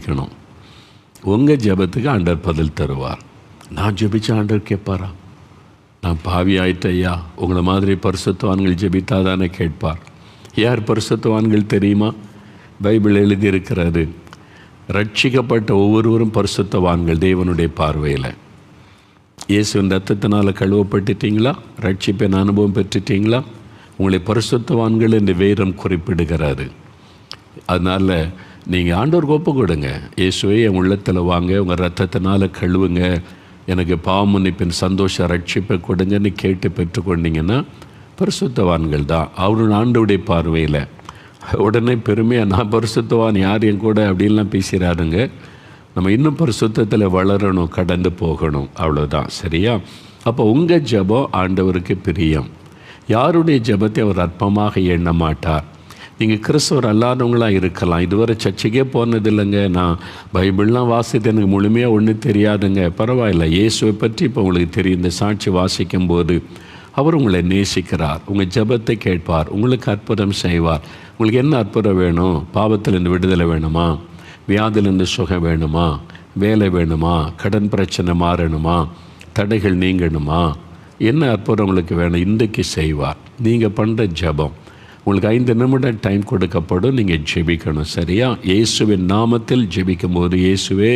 ஜெபிக்கணும். உங்கள் ஜெபத்துக்கு ஆண்டவர் பதில் தருவார். நான் ஜெபிச்ச ஆண்டவர் கேட்பாரா? நான் பாவி ஆயிட்டையா, உங்களை மாதிரி பரிசுத்தவான்கள் ஜெபித்தாதானே கேட்பார். யார் பரிசுத்தவான்கள் தெரியுமா? பைபிள் எழுதியிருக்கிறாரு, ரட்சிக்கப்பட்ட ஒவ்வொருவரும் பரிசுத்தவான்கள் தேவனுடைய பார்வையில். இயேசுவின் ரத்தத்தினால் கழுவப்பட்டுட்டீங்களா? ரட்சிப்பின் அனுபவம் பெற்றுட்டீங்களா? உங்களை பரிசுத்தவான்கள் என்று வேதம் குறிப்பிடுகிறாரு. அதனால் நீங்கள் ஆண்டவருக்கு ஒப்பு கொடுங்க. இயேசுவே என் உள்ளத்தில் வாங்க, உங்கள் ரத்தத்தினால் கழுவுங்க, எனக்கு பாவமன்னிப்பின் சந்தோஷ ரட்சிப்பை கொடுங்கன்னு கேட்டு பெற்றுக்கொண்டீங்கன்னா பரிசுத்தவான்கள் தான் அவருடைய ஆண்டவருடைய பார்வையில். உடனே பெருமையாக நான் பரிசுத்தவான், யார் என் கூட அப்படின்லாம் பேசுகிறாருங்க. நம்ம இன்னும் பரிசுத்தத்தில் வளரணும், கடந்து போகணும், அவ்வளோதான். சரியா? அப்போ உங்கள் ஜெபம் ஆண்டவருக்கு பிரியம். யாருடைய ஜெபத்தை அவர் அற்பமாக எண்ண மாட்டார். நீங்கள் கிறிஸ்தவர் அல்லாதவங்களாக இருக்கலாம், இதுவரை சர்ச்சைக்கே போனதில்லைங்க, நான் பைபிள்லாம் வாசித்து எனக்கு முழுமையாக ஒன்றும் தெரியாதுங்க, பரவாயில்ல. இயேசுவை பற்றி இப்போ உங்களுக்கு தெரியும். இந்த சாட்சி வாசிக்கும் போது அவர் உங்களை நேசிக்கிறார், உங்கள் ஜெபத்தை கேட்பார், உங்களுக்கு அற்புதம் செய்வார். உங்களுக்கு என்ன அற்புதம் வேணும்? பாவத்திலிருந்து விடுதலை வேணுமா? வியாதிலிருந்து சுகம் வேணுமா? வேலை வேணுமா? கடன் பிரச்சனை மாறணுமா? தடைகள் நீங்கணுமா? என்ன அற்புதம் உங்களுக்கு வேணும்? இன்றைக்கு செய்வார். நீங்கள் பண்ணுற ஜெபம் உங்களுக்கு 5 நிமிடம் டைம் கொடுக்கப்படும், நீங்கள் ஜெபிக்கணும். சரியா? இயேசுவின் நாமத்தில் ஜெபிக்கும் போது, இயேசுவே,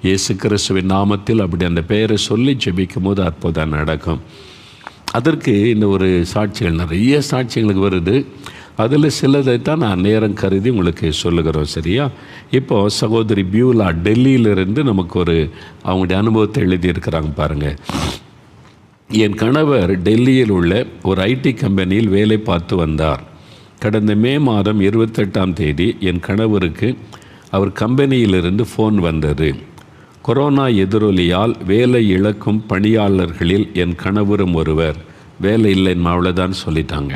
இயேசு கிறிஸ்துவின் நாமத்தில் அப்படி அந்த பெயரை சொல்லி ஜெபிக்கும் போது அற்புதம் நடக்கும். அதற்கு இந்த ஒரு சாட்சிகள், நிறைய சாட்சிகளுக்கு வருது. அதில் சிலதை தான் நான் நேரம் கருதி உங்களுக்கு சொல்லுகிறோம். சரியா? இப்போது சகோதரி பியூலா டெல்லியிலிருந்து நமக்கு ஒரு அவங்களுடைய அனுபவத்தை எழுதியிருக்கிறாங்க பாருங்கள். என் கணவர் டெல்லியில் உள்ள ஒரு ஐடி கம்பெனியில் வேலை பார்த்து வந்தார். கடந்த மே மாதம் 28ஆம் தேதி என் கணவருக்கு அவர் கம்பெனியிலிருந்து ஃபோன் வந்தது. கொரோனா எதிரொலியால் வேலை இழக்கும் பணியாளர்களில் என் கணவரும் ஒருவர். வேலை இல்லைன்னு அவ்வளோதான் சொல்லிட்டாங்க.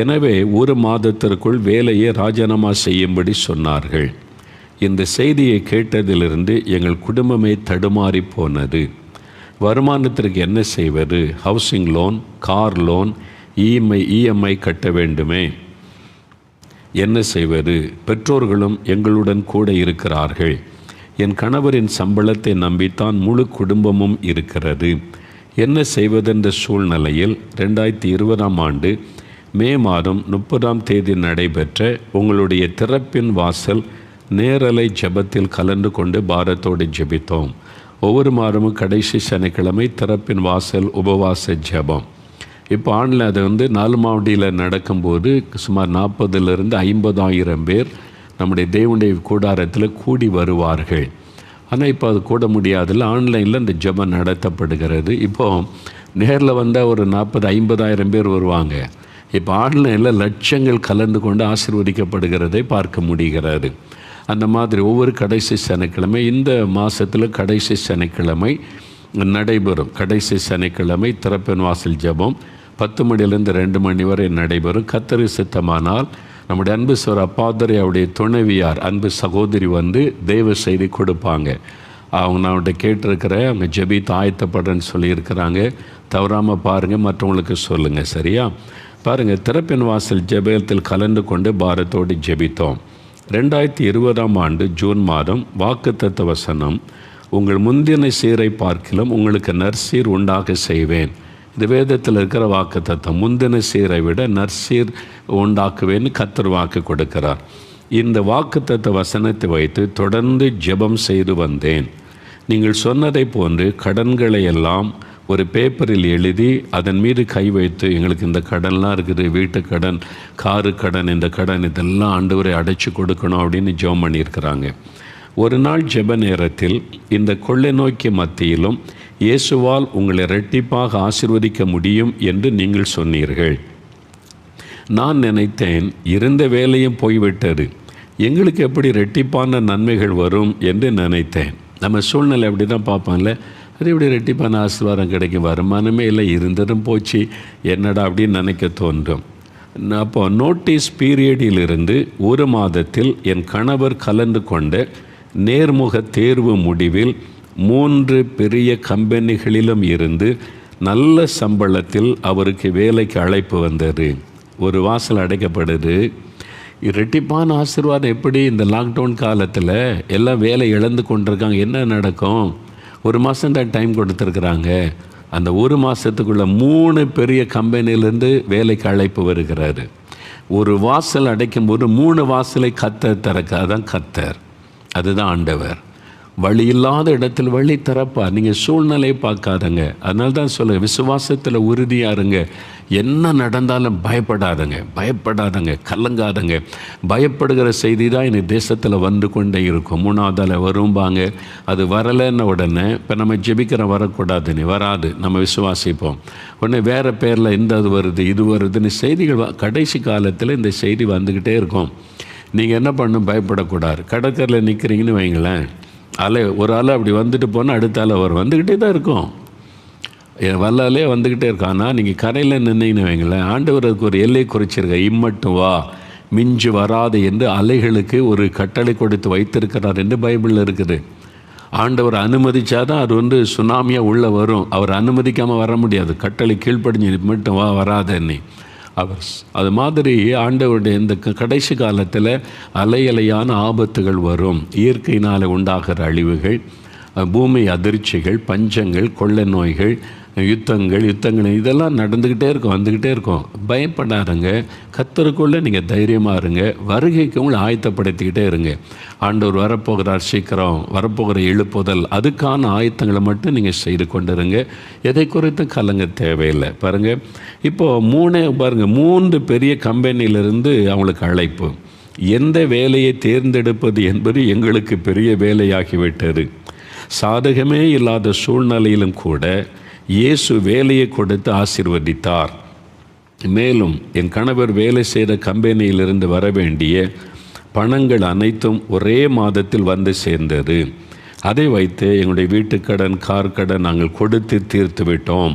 எனவே 1 மாதத்திற்குள் வேலையை ராஜினாமா செய்யும்படி சொன்னார்கள். இந்த செய்தியை கேட்டதிலிருந்து எங்கள் குடும்பமே தடுமாறி போனது. வருமானத்திற்கு என்ன செய்வது? Housing loan, car loan, EMI கட்ட வேண்டுமே, என்ன செய்வது? பெற்றோர்களும் எங்களுடன் கூட இருக்கிறார்கள். என் கணவரின் சம்பளத்தை நம்பித்தான் முழு குடும்பமும் இருக்கிறது. என்ன செய்வதென்ற சூழ்நிலையில் 2020ஆம் ஆண்டு மே மாதம் 30ஆம் தேதி நடைபெற்ற உங்களுடைய திறப்பின் வாசல் நேரலை ஜெபத்தில் கலந்து கொண்டு பாரத்தோடு ஜெபித்தோம். ஒவ்வொரு மாதமும் கடைசி சனிக்கிழமை திறப்பின் வாசல் உபவாச ஜெபம். இப்போ ஆண்டில் அது 4 மாவட்டியில் நடக்கும்போது சுமார் 40,000 50,000 பேர் நம்முடைய தேவனுடைய கூடாரத்தில் கூடி வருவார்கள். ஆனால் இப்போ அது கூட முடியாதில்ல, ஆன்லைனில் இந்த ஜெபம் நடத்தப்படுகிறது. இப்போது நேரில் வந்தால் ஒரு 40,000-50,000 பேர் வருவாங்க. இப்போ ஆன்லைனில் லட்சங்கள் கலந்து கொண்டு ஆசீர்வதிக்கப்படுகிறதை பார்க்க முடிகிறது. அந்த மாதிரி ஒவ்வொரு கடைசி சனிக்கிழமை, இந்த மாதத்தில் கடைசி சனிக்கிழமை நடைபெறும். கடைசி சனிக்கிழமை திறப்பின் வாசல் ஜெபம் 10 மணிலேருந்து 2 மணி வரை நடைபெறும். கர்த்தர் சித்தமானால் நம்முடைய அன்பு சோர் அப்பாதரை அவருடைய துணைவியார் அன்பு சகோதரி வந்து தெய்வ செய்தி கொடுப்பாங்க. அவங்க நான் அவங்கள்ட்ட கேட்டிருக்கிறேன், அவங்க ஜெபித்து ஆயத்தப்படுறேன்னு சொல்லியிருக்கிறாங்க. தவறாமல் பாருங்கள், மற்றவங்களுக்கு சொல்லுங்கள். சரியா? பாருங்கள், திறப்பின் வாசல் ஜெபத்தில் கலந்து கொண்டு பாரத்தோடு ஜெபித்தோம். 2020ஆம் ஆண்டு ஜூன் மாதம் வாக்குத்தத்த வசனம், உங்கள் முந்தின சீரை பார்க்கிலும் உங்களுக்கு நற்சீர் உண்டாக செய்வேன். இது வேதத்தில் இருக்கிற வாக்குத்தத்தம். முந்தின சீரை விட நற்சீர் உண்டாக்குவேன்னு கர்த்தர் வாக்கு கொடுக்கிறார். இந்த வாக்குத்தத்த வசனத்தை வைத்து தொடர்ந்து ஜெபம் செய்து வந்தேன். நீங்கள் சொன்னதை போன்று கடன்களை எல்லாம் ஒரு பேப்பரில் எழுதி அதன் மீது கை வைத்து, எங்களுக்கு இந்த கடன்லாம் இருக்குது, வீட்டு கடன், காரு கடன், இந்த கடன், இதெல்லாம் ஆண்டவரை அடைச்சி கொடுக்கணும் அப்படின்னு ஜெபம் பண்ணியிருக்கிறாங்க. ஒரு நாள் ஜெப நேரத்தில் இந்த கொள்ளை நோய்க்கு மத்தியிலும் இயேசுவால் உங்களை இரட்டிப்பாக ஆசீர்வதிக்க முடியும் என்று நீங்கள் சொன்னீர்கள். நான் நினைத்தேன், இருந்த வேலையும் போய்விட்டது, எங்களுக்கு எப்படி இரட்டிப்பான நன்மைகள் வரும் என்று நினைத்தேன். நம்ம சூழ்நிலை அப்படி தான் பார்ப்பான்ல, அது எப்படி இரட்டிப்பான ஆசீர்வாதம் கிடைக்கும்? வருமானமே இல்லை, இருந்ததும் போச்சு, என்னடா அப்படின்னு நினைக்க தோன்றும். அப்போ நோட்டீஸ் பீரியடிலிருந்து 1 மாதத்தில் என் கணவர் கலந்து கொண்ட நேர்முக தேர்வு முடிவில் 3 பெரிய கம்பெனிகளிலும் இருந்து நல்ல சம்பளத்தில் அவருக்கு வேலைக்கு அழைப்பு வந்தது. ஒரு வாசல் அடைக்கப்படுது. இரட்டிப்பான ஆசீர்வாதம் எப்படி? இந்த லாக்டவுன் காலத்தில் எல்லாம் வேலை இழந்து கொண்டிருக்காங்க. என்ன நடக்கும்? 1 மாதம் தான் டைம் கொடுத்துருக்குறாங்க. அந்த 1 மாதத்துக்குள்ளே 3 பெரிய கம்பெனிலேருந்து வேலைக்கு அழைப்பு வருகிறாரு. ஒரு வாசல் அடைக்கும் போது 3 வாசலை கர்த்தர் திறக்க, அதான் கர்த்தர், அதுதான் ஆண்டவர். வழி இல்லாத இடத்தில் வழி திறப்பார். நீங்கள் சூழ்நிலையை பார்க்காதங்க. அதனால தான் சொல்ல, விசுவாசத்தில் உறுதியாக இருங்க. என்ன நடந்தாலும் பயப்படாதங்க, கலங்காதங்க. பயப்படுகிற செய்தி தான் இந்த தேசத்தில் வந்து கொண்டே இருக்கும். 3ஆவதால் வரும்பாங்க. அது வரலைன்ன உடனே இப்போ நம்ம ஜெபிக்கிற வரக்கூடாதுன்னு வராது, நம்ம விசுவாசிப்போம். உடனே வேறு பேரில் அது வருது இது வருதுன்னு செய்திகள் கடைசி காலத்தில் இந்த செய்தி வந்துக்கிட்டே இருக்கும். நீங்கள் என்ன பண்ணணும்? பயப்படக்கூடாது. கடற்கரையில் நிற்கிறீங்கன்னு வைங்களேன், ஒரு அலை அப்படி வந்துட்டு போனால் அடுத்த அலை வரும், வந்துக்கிட்டே தான் இருக்கும். வல்லாலே வந்துக்கிட்டே இருக்கும். ஆனால் நீங்கள் கரையில் நின்னீங்கன்னு வைங்களேன், ஆண்டவர் அதுக்கு ஒரு எல்லை குறிச்சிருக்க, இம்மட்டும் வா, மிஞ்சு வராது என்று அலைகளுக்கு ஒரு கட்டளை கொடுத்து வைத்திருக்கிறார் என்று பைபிளில் இருக்குது. ஆண்டவர் அனுமதிச்சாதான் அது சுனாமியாக உள்ளே வரும். அவர் அனுமதிக்காமல் வர முடியாது. கட்டளை கீழ்ப்படிஞ்சு மட்டும் வா, வராதன்னு அவர். அது மாதிரி ஆண்டவருடைய இந்த கடைசி காலத்தில் அலையலையான ஆபத்துகள் வரும். இயற்கையினால் உண்டாகிற அழிவுகள், பூமி அதிர்ச்சிகள், பஞ்சங்கள், கொள்ளை நோய்கள், யுத்தங்கள் இதெல்லாம் நடந்துக்கிட்டே இருக்கும், வந்துக்கிட்டே இருக்கும். பயப்படாதங்க. கர்த்தருக்குள்ளே நீங்கள் தைரியமாக இருங்க. வருகைக்கு உங்களை ஆயத்தப்படுத்திக்கிட்டே இருங்க. ஆண்டவர் வரப்போகிறார், சீக்கிரம் வரப்போகிற எழுப்புதல், அதுக்கான ஆயத்தங்களை மட்டும் நீங்கள் செய்து கொண்டிருங்க. எதை குறித்து கலங்க தேவையில்லை. பாருங்கள், இப்போது பாருங்கள், 3 பெரிய கம்பெனியிலிருந்து அவங்களுக்கு அழைப்பு. எந்த வேலையை தேர்ந்தெடுப்பது என்பது எங்களுக்கு பெரிய வேலையாகிவிட்டது. சாதகமே இல்லாத சூழ்நிலையிலும் கூட இயேசு வேலையை கொடுத்து ஆசீர்வதித்தார். மேலும் என் கணவர் வேலை செய்த கம்பெனியிலிருந்து வர வேண்டிய பணங்கள் அனைத்தும் ஒரே மாதத்தில் வந்து சேர்ந்தது. அதை வைத்து எங்களுடைய வீட்டுக்கடன், கார் கடன் நாங்கள் கொடுத்து தீர்த்து விட்டோம்.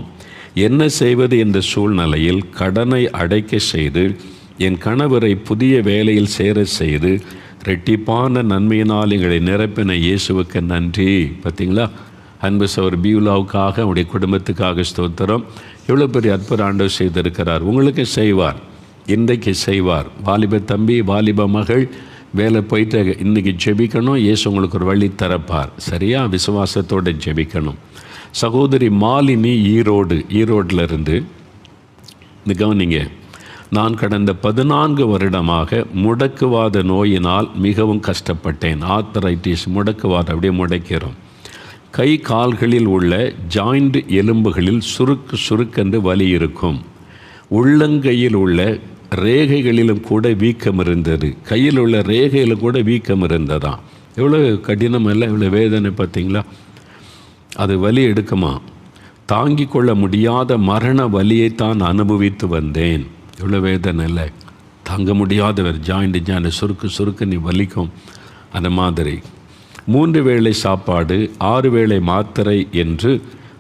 என்ன செய்வது என்ற சூழ்நிலையில் கடனை அடைக்க செய்து என் கணவரை புதிய வேலையில் சேர செய்து ரெட்டிப்பான நன்மையினால் எங்களை நிரப்பின இயேசுவுக்கு நன்றி. பார்த்தீங்களா? அன்பு சகோதரர் பியூலாவுக்காக, அவருடைய குடும்பத்துக்காக ஸ்தோத்திரம். எவ்வளோ பெரிய அற்புத ஆண்டவர் செய்திருக்கிறார். உங்களுக்கு செய்வார், இன்றைக்கு செய்வார். வாலிப தம்பி, வாலிப மகள் வேலை போயிட்டு இன்றைக்கி ஜெபிக்கணும். இயேசு உங்களுக்கு ஒரு வழி திறப்பார். சரியா? விசுவாசத்தோடு ஜெபிக்கணும். சகோதரி மாலினி ஈரோட்டில் இருந்து இந்த கவனிங்க, நான் கடந்த 14 வருடமாக முடக்குவாத நோயினால் மிகவும் கஷ்டப்பட்டேன். ஆர்த்தரைட்டிஸ், முடக்குவாதம், அப்படியே முடக்கிறோம். கை கால்களில் உள்ள ஜாயிண்ட் எலும்புகளில் சுருக்கென்று வலி இருக்கும். உள்ளங்கையில் உள்ள ரேகைகளிலும் கூட வீக்கம் இருந்தது. கையில் உள்ள ரேகையில் கூட வீக்கம் இருந்ததாம். எவ்வளோ கடினம் இல்லை, எவ்வளோ வேதனை பார்த்தீங்களா? அது வலி எடுக்குமா? தாங்கி கொள்ள முடியாத மரண வலியைத்தான் அனுபவித்து வந்தேன். எவ்வளோ வேதனை இல்லை, தாங்க முடியாத ஜாயிண்ட் சுருக்கு நீ வலிக்கும். அந்த மாதிரி 3 வேளை சாப்பாடு, 6 வேளை மாத்திரை என்று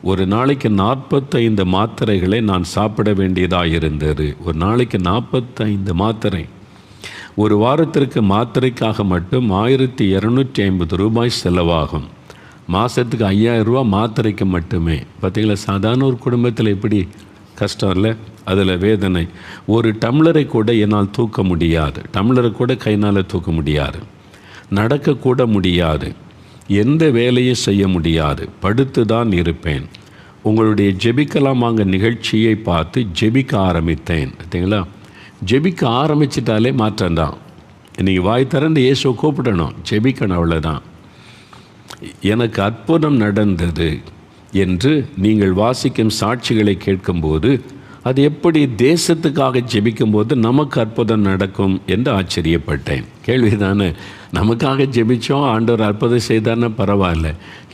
ஒரு நாளைக்கு 45 மாத்திரைகளை நான் சாப்பிட வேண்டியதாக இருந்தது. ஒரு நாளைக்கு 45 மாத்திரை. ஒரு வாரத்திற்கு மாத்திரைக்காக மட்டும் 1250 ரூபாய் செலவாகும். மாதத்துக்கு 5000 ரூபா மாத்திரைக்கு மட்டுமே. பார்த்தீங்களா? சாதாரண ஒரு குடும்பத்தில் எப்படி கஷ்டம் இல்லை? அதில் வேதனை. ஒரு டம்ளரை கூட என்னால் தூக்க முடியாது. டம்ளரை கூட கைனால் தூக்க முடியாது. நடக்கக்கூட முடியாது. எந்த வேலையும் செய்ய முடியாது. படுத்து தான் இருப்பேன். உங்களுடைய ஜெபிக்கலாமாங்க நிகழ்ச்சியை பார்த்து ஜெபிக்க ஆரம்பித்தேன். பார்த்தீங்களா? ஜெபிக்க ஆரம்பிச்சிட்டாலே மாற்றம்தான். இன்றைக்கி வாய் திறந்து இயேசுவை கூப்பிடணும், ஜெபிக்கணும், அவ்வளோதான். எனக்கு அற்புதம் நடந்தது என்று நீங்கள் வாசிக்கும் சாட்சிகளை கேட்கும்போது, அது எப்படி தேசத்துக்காக ஜெபிக்கும்போது நமக்கு அற்புதம் நடக்கும் என்று ஆச்சரியப்பட்டேன். கேள்விதானே? நமக்காக ஜெபித்தோம், ஆண்டவர் அற்புதம் செய்தார்னா பரவாயில்ல.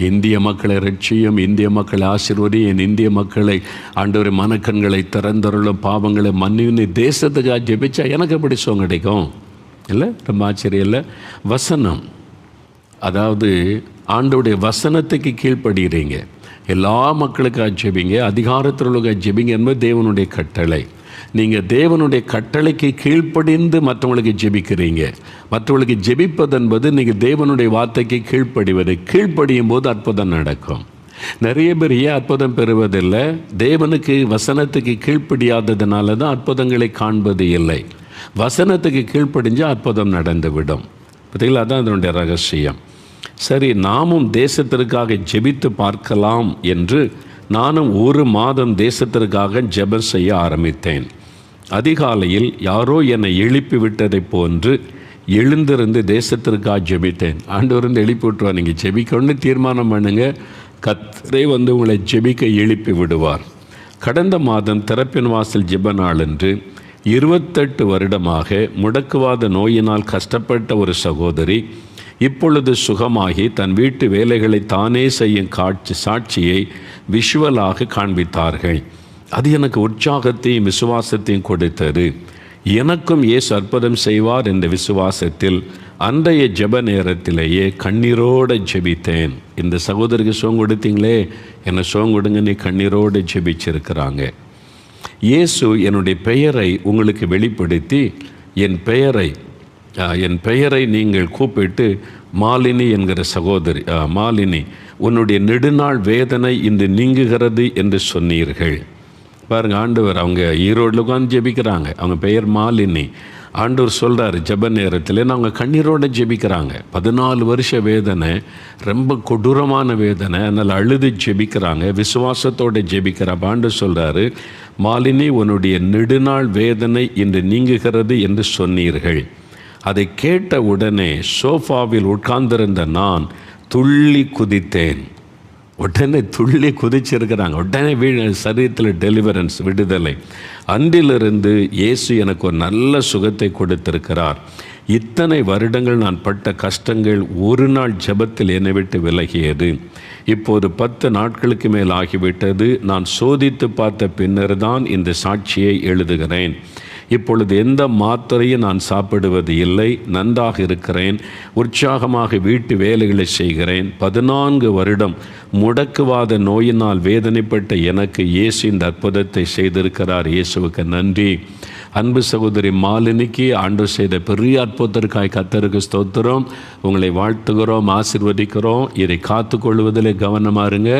இந்திய மக்களை ரட்சியும், இந்திய மக்களை ஆசீர்வதி, என் இந்திய மக்களை ஆண்டவர் மனக்கண்களை திறந்தருளும், பாவங்களை மன்னின்னு தேசத்துக்காக ஜெபிச்சா எனக்கு எப்படி சுகம் கிடைக்கும்? இல்லை? ரொம்ப ஆச்சரியம் இல்லை? வசனம், அதாவது ஆண்டவருடைய வசனத்துக்கு கீழ்ப்படுகிறீங்க. எல்லா மக்களுக்காக ஜெபிங்க, அதிகாரத்திற்காக ஜெபிங்க என்பது தேவனுடைய கட்டளை. நீங்கள் தேவனுடைய கட்டளைக்கு கீழ்ப்படிந்து மற்றவங்களுக்கு ஜெபிக்கிறீங்க. மற்றவங்களுக்கு ஜெபிப்பது என்பது நீங்கள் தேவனுடைய வார்த்தைக்கு கீழ்ப்படிவது. கீழ்ப்படியும் போது அற்புதம் நடக்கும். நிறைய பேர் ஏன் அற்புதம் பெறுவதில்லை? தேவனுக்கு வசனத்துக்கு கீழ்ப்படியாததுனால தான் அற்புதங்களை காண்பது இல்லை. வசனத்துக்கு கீழ்ப்படிஞ்சு அற்புதம் நடந்துவிடும். பார்த்தீங்களா? அதான் அதனுடைய ரகசியம். சரி, நாமும் தேசத்திற்காக ஜெபித்து பார்க்கலாம் என்று நானும் 1 மாதம் தேசத்திற்காக ஜெபம் செய்ய ஆரம்பித்தேன். அதிகாலையில் யாரோ என்னை எழுப்பி விட்டதை போன்று எழுந்திருந்து தேசத்திற்காக ஜெபித்தேன். ஆண்டவர் எழுப்பி விட்டுருவார். நீங்கள் ஜெபிக்கணும்னு தீர்மானம் பண்ணுங்க, கர்த்தரே உங்களை ஜெபிக்க எழுப்பி விடுவார். கடந்த மாதம் திறப்பின் வாசல் ஜெப நாளன்று 28 வருடமாக முடக்குவாத நோயினால் கஷ்டப்பட்ட ஒரு சகோதரி இப்பொழுது சுகமாகி தன் வீட்டு வேலைகளை தானே செய்யும் சாட்சியை விஷுவலாக காண்பித்தார்கள். அது எனக்கு உற்சாகத்தையும் விசுவாசத்தையும் கொடுத்தது. எனக்கும் இயேசு அற்புதம் செய்வார் என்ற விசுவாசத்தில் அன்றைய ஜெப நேரத்திலேயே கண்ணீரோடு ஜெபித்தேன். இந்த சகோதரிக்கு சுகம் கொடுத்தீங்களே, என்னை சுகம் கொடுங்க, நீ கண்ணீரோடு ஜெபிச்சிருக்கிறாங்க. இயேசு என்னுடைய பெயரை உங்களுக்கு வெளிப்படுத்தி என் பெயரை நீங்கள் கூப்பிட்டு மாலினி என்கிற சகோதரி, மாலினி உன்னுடைய நெடுநாள் வேதனை இன்று நீங்குகிறது என்று சொன்னீர்கள். பாருங்கள், ஆண்டவர் அவங்க ஈரோட்டில் உட்காந்து ஜெபிக்கிறாங்க. அவங்க பெயர் மாலினி. ஆண்டவர் சொல்கிறார் ஜெப நேரத்தில் அவங்க கண்ணீரோடு ஜெபிக்கிறாங்க. 14 வருஷ வேதனை, ரொம்ப கொடூரமான வேதனை. அதனால் அழுது ஜெபிக்கிறாங்க, விசுவாசத்தோடு ஜெபிக்கிறாங்க. ஆண்டவர் சொல்கிறாரு, மாலினி உன்னுடைய நெடுநாள் வேதனை இன்று நீங்குகிறது என்று சொன்னீர்கள். அதை கேட்ட உடனே சோஃபாவில் உட்கார்ந்திருந்த நான் துள்ளி குதித்தேன். உடனே துள்ளி குதிச்சிருக்கிறாங்க. உடனே சரீரத்தில் டெலிவரன்ஸ், விடுதலை. அன்றிலிருந்து இயேசு எனக்கு ஒரு நல்ல சுகத்தை கொடுத்திருக்கிறார். இத்தனை வருடங்கள் நான் பட்ட கஷ்டங்கள் ஒரு நாள் ஜெபத்தில் என்னை விட்டு விலகியது. இப்போது 10 நாட்களுக்கு மேல் ஆகிவிட்டது. நான் சோதித்து பார்த்த பின்னர் தான் இந்த சாட்சியை எழுதுகிறேன். இப்பொழுது எந்த மாத்திரையும் நான் சாப்பிடுவது இல்லை. நன்றாக இருக்கிறேன். உற்சாகமாக வீட்டு வேலைகளை செய்கிறேன். 14 வருடம் முடக்குவாத நோயினால் வேதனைப்பட்ட எனக்கு இயேசு இந்த அற்புதத்தை செய்திருக்கிறார். இயேசுவுக்கு நன்றி. அன்பு சகோதரி மாலினிக்கு ஆண்டவர் செய்த பெரிய அற்புதத்திற்காய் கர்த்தருக்கு ஸ்தோத்திரம். உங்களை வாழ்த்துகிறோம், ஆசீர்வதிக்கிறோம். இதை காத்து கொள்வதில் கவனமாக இருங்க.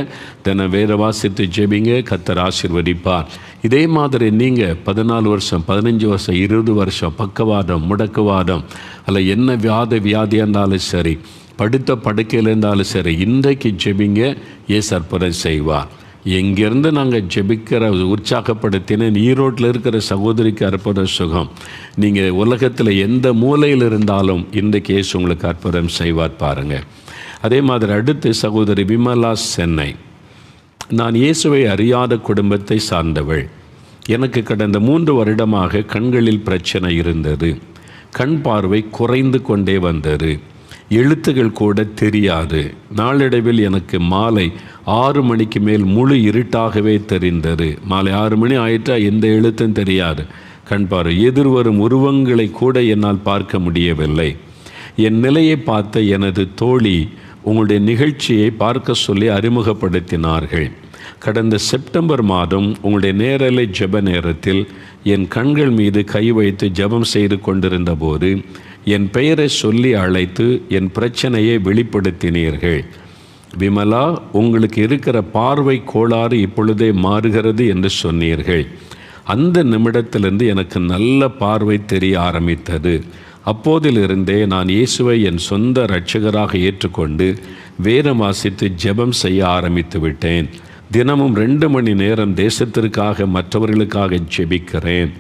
தினம் வேற வாசித்து ஜெபிங்க, கர்த்தர் ஆசீர்வதிப்பார். இதே மாதிரி நீங்கள் 14 வருஷம், 15 வருஷம், 20 வருஷம் பக்கவாதம், முடக்குவாதம் அல்ல என்ன வியாதியாக இருந்தாலும் சரி, படுத்த படுக்கையில் இருந்தாலும் சரி, இன்றைக்கு ஜெபிங்க, இயேசு அற்புதம் செய்வார். எங்கேருந்து நாங்கள் ஜெபிக்கிற உற்சாகப்படுத்தினேன். ஈரோட்டில் இருக்கிற சகோதரிக்கு அற்புத சுகம். நீங்கள் உலகத்தில் எந்த மூலையில் இருந்தாலும் இன்றைக்கு இயேசு உங்களுக்கு அற்புதம் செய்வார் பாருங்கள். அதே மாதிரி அடுத்து சகோதரி விமலா, சென்னை. நான் இயேசுவை அறியாத குடும்பத்தை சார்ந்தவள். எனக்கு கடந்த 3 வருடமாக கண்களில் பிரச்சனை இருந்தது. கண் பார்வை குறைந்து கொண்டே வந்தது. எழுத்துகள் கூட தெரியாது. நாளடைவில் எனக்கு மாலை 6 மணிக்கு மேல் முழு இருட்டாகவே தெரிந்தது. மாலை 6 மணி ஆயிட்டா எந்த எழுத்தும் தெரியாது. கண் பார்வை, எதிர்வரும் உருவங்களை கூட என்னால் பார்க்க முடியவில்லை. என் நிலையை பார்த்த எனது தோழி உங்களுடைய நிகழ்ச்சியை பார்க்க சொல்லி அறிமுகப்படுத்தினார்கள். கடந்த செப்டம்பர் மாதம் உங்களுடைய நேரலை ஜெப நேரத்தில் என் கண்கள் மீது கை வைத்து ஜெபம் செய்து கொண்டிருந்த போது என் பெயரை சொல்லி அழைத்து என் பிரச்சனையை வெளிப்படுத்தினீர்கள். விமலா, உங்களுக்கு இருக்கிற பார்வை கோளாறு இப்பொழுதே மாறுகிறது என்று சொன்னீர்கள். அந்த நிமிடத்திலிருந்து எனக்கு நல்ல பார்வை தெரிய ஆரம்பித்தது. அப்போதிலிருந்தே நான் இயேசுவை என் சொந்த இரட்சகராக ஏற்றுக்கொண்டு வேதம் வாசித்து ஜெபம் செய்ய ஆரம்பித்து விட்டேன். தினமும் 2 மணி நேரம் தேசத்திற்காக மற்றவர்களுக்காக ஜெபிக்கிறேன்.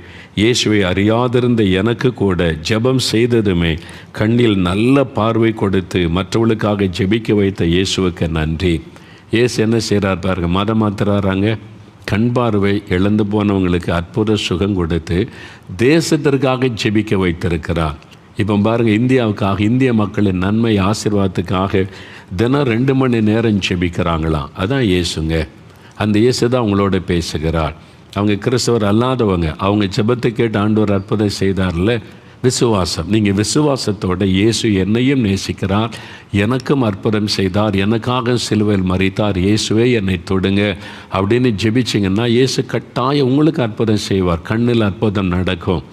இயேசுவை அறியாதிருந்த எனக்கு கூட ஜெபம் செய்ததுமே கண்ணில் நல்ல பார்வை கொடுத்து மற்றவர்களுக்காக ஜெபிக்க வைத்த இயேசுவுக்கு நன்றி. இயேசு என்ன செய்கிறார் பாருங்க, மதம் மாத்துறாராங்க. கண் பார்வை இழந்து போனவங்களுக்கு அற்புத சுகம் கொடுத்து தேசத்திற்காக ஜெபிக்க வைத்திருக்கிறார். இப்போ பாருங்கள், இந்தியாவுக்காக, இந்திய மக்களின் நன்மை ஆசீர்வாதத்துக்காக தினம் 2 மணி நேரம் ஜெபிக்கிறாங்களாம். அதான் இயேசுங்க. அந்த இயேசு தான் அவங்களோட பேசுகிறார். அவங்க கிறிஸ்தவர் அல்லாதவங்க, அவங்க ஜெபத்தை கேட்டு ஆண்டவர் அற்புதம் செய்தார்ல. விசுவாசம், நீங்கள் விசுவாசத்தோட இயேசு என்னையும் நேசிக்கிறார், எனக்கும் அற்புதம் செய்தார், எனக்காக சிலுவையில் மரித்தார், இயேசுவே என்னை தொடுங்க அப்படின்னு ஜெபிச்சிங்கன்னா இயேசு கட்டாயம் உங்களுக்கு அற்புதம் செய்வார். கண்ணில் அற்புதம் நடக்கும்.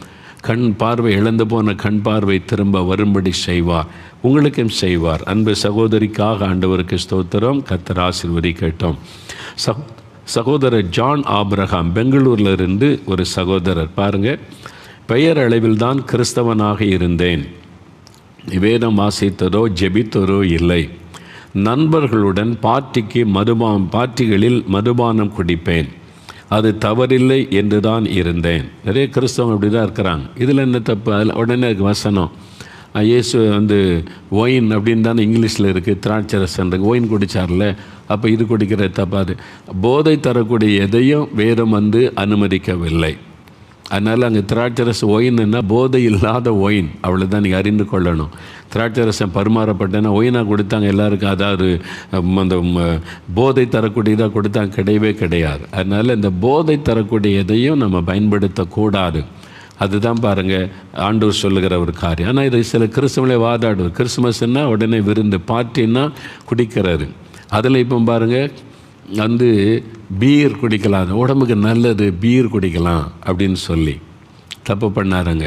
கண் பார்வை இழந்து போன கண் பார்வை திரும்ப வரும்படி செய்வார். உங்களுக்கும் செய்வார். அன்பு சகோதரிக்காக ஆண்டவருக்கு ஸ்தோத்திரம். கர்த்தர் ஆசீர்வதிக்கட்டும். சகோதரர் ஜான் ஆபிரகாம், பெங்களூரில் இருந்து ஒரு சகோதரர் பாருங்கள், பெயரளவில் தான் கிறிஸ்தவனாக இருந்தேன். வேதம் வாசித்ததோ ஜெபித்ததோ இல்லை. நண்பர்களுடன் பார்ட்டிகளில் மதுபானம் குடிப்பேன். அது தவறில்லை என்று தான் இருந்தேன். நிறைய கிறிஸ்தவங்க அப்படி தான் இருக்கிறாங்க. இதில் என்ன தப்பு? அதில் உடனே வசனம் இயேசு ஒயின் அப்படின்னு தானே இங்கிலீஷில் இருக்குது, திராட்சரசன் ஒயின் குடித்தார்ல, அப்போ இது குடிக்கிற தப்பாது. போதை தரக்கூடிய எதையும் வேதம் அனுமதிக்கவில்லை. அதனால் அங்கே திராட்சரச ஒயின்னா போதை இல்லாத ஒயின், அவ்வளோதான் நீங்கள் அறிந்து கொள்ளணும். திராட்சரசம் பரிமாறப்பட்டேன்னா ஒயினாக கொடுத்தாங்க எல்லாருக்கும், அதாவது அந்த போதை தரக்கூடியதாக கொடுத்தாங்க, கிடையவே கிடையாது. அதனால் இந்த போதை தரக்கூடிய எதையும் நம்ம பயன்படுத்தக்கூடாது. அதுதான் பாருங்கள் ஆண்டவர் சொல்லுகிற ஒரு காரியம். ஆனால் இதை சில கிறிஸ்தவங்களே வாதாடுவார். கிறிஸ்துமஸ்ன்னா உடனே விருந்து, பார்ட்டின்னா குடிக்கிறாரு. அதில் இப்போ பாருங்கள் பீர் குடிக்கலாம், உடம்புக்கு நல்லது பீர் குடிக்கலாம் அப்படின்னு சொல்லி தப்பு பண்ணாருங்க.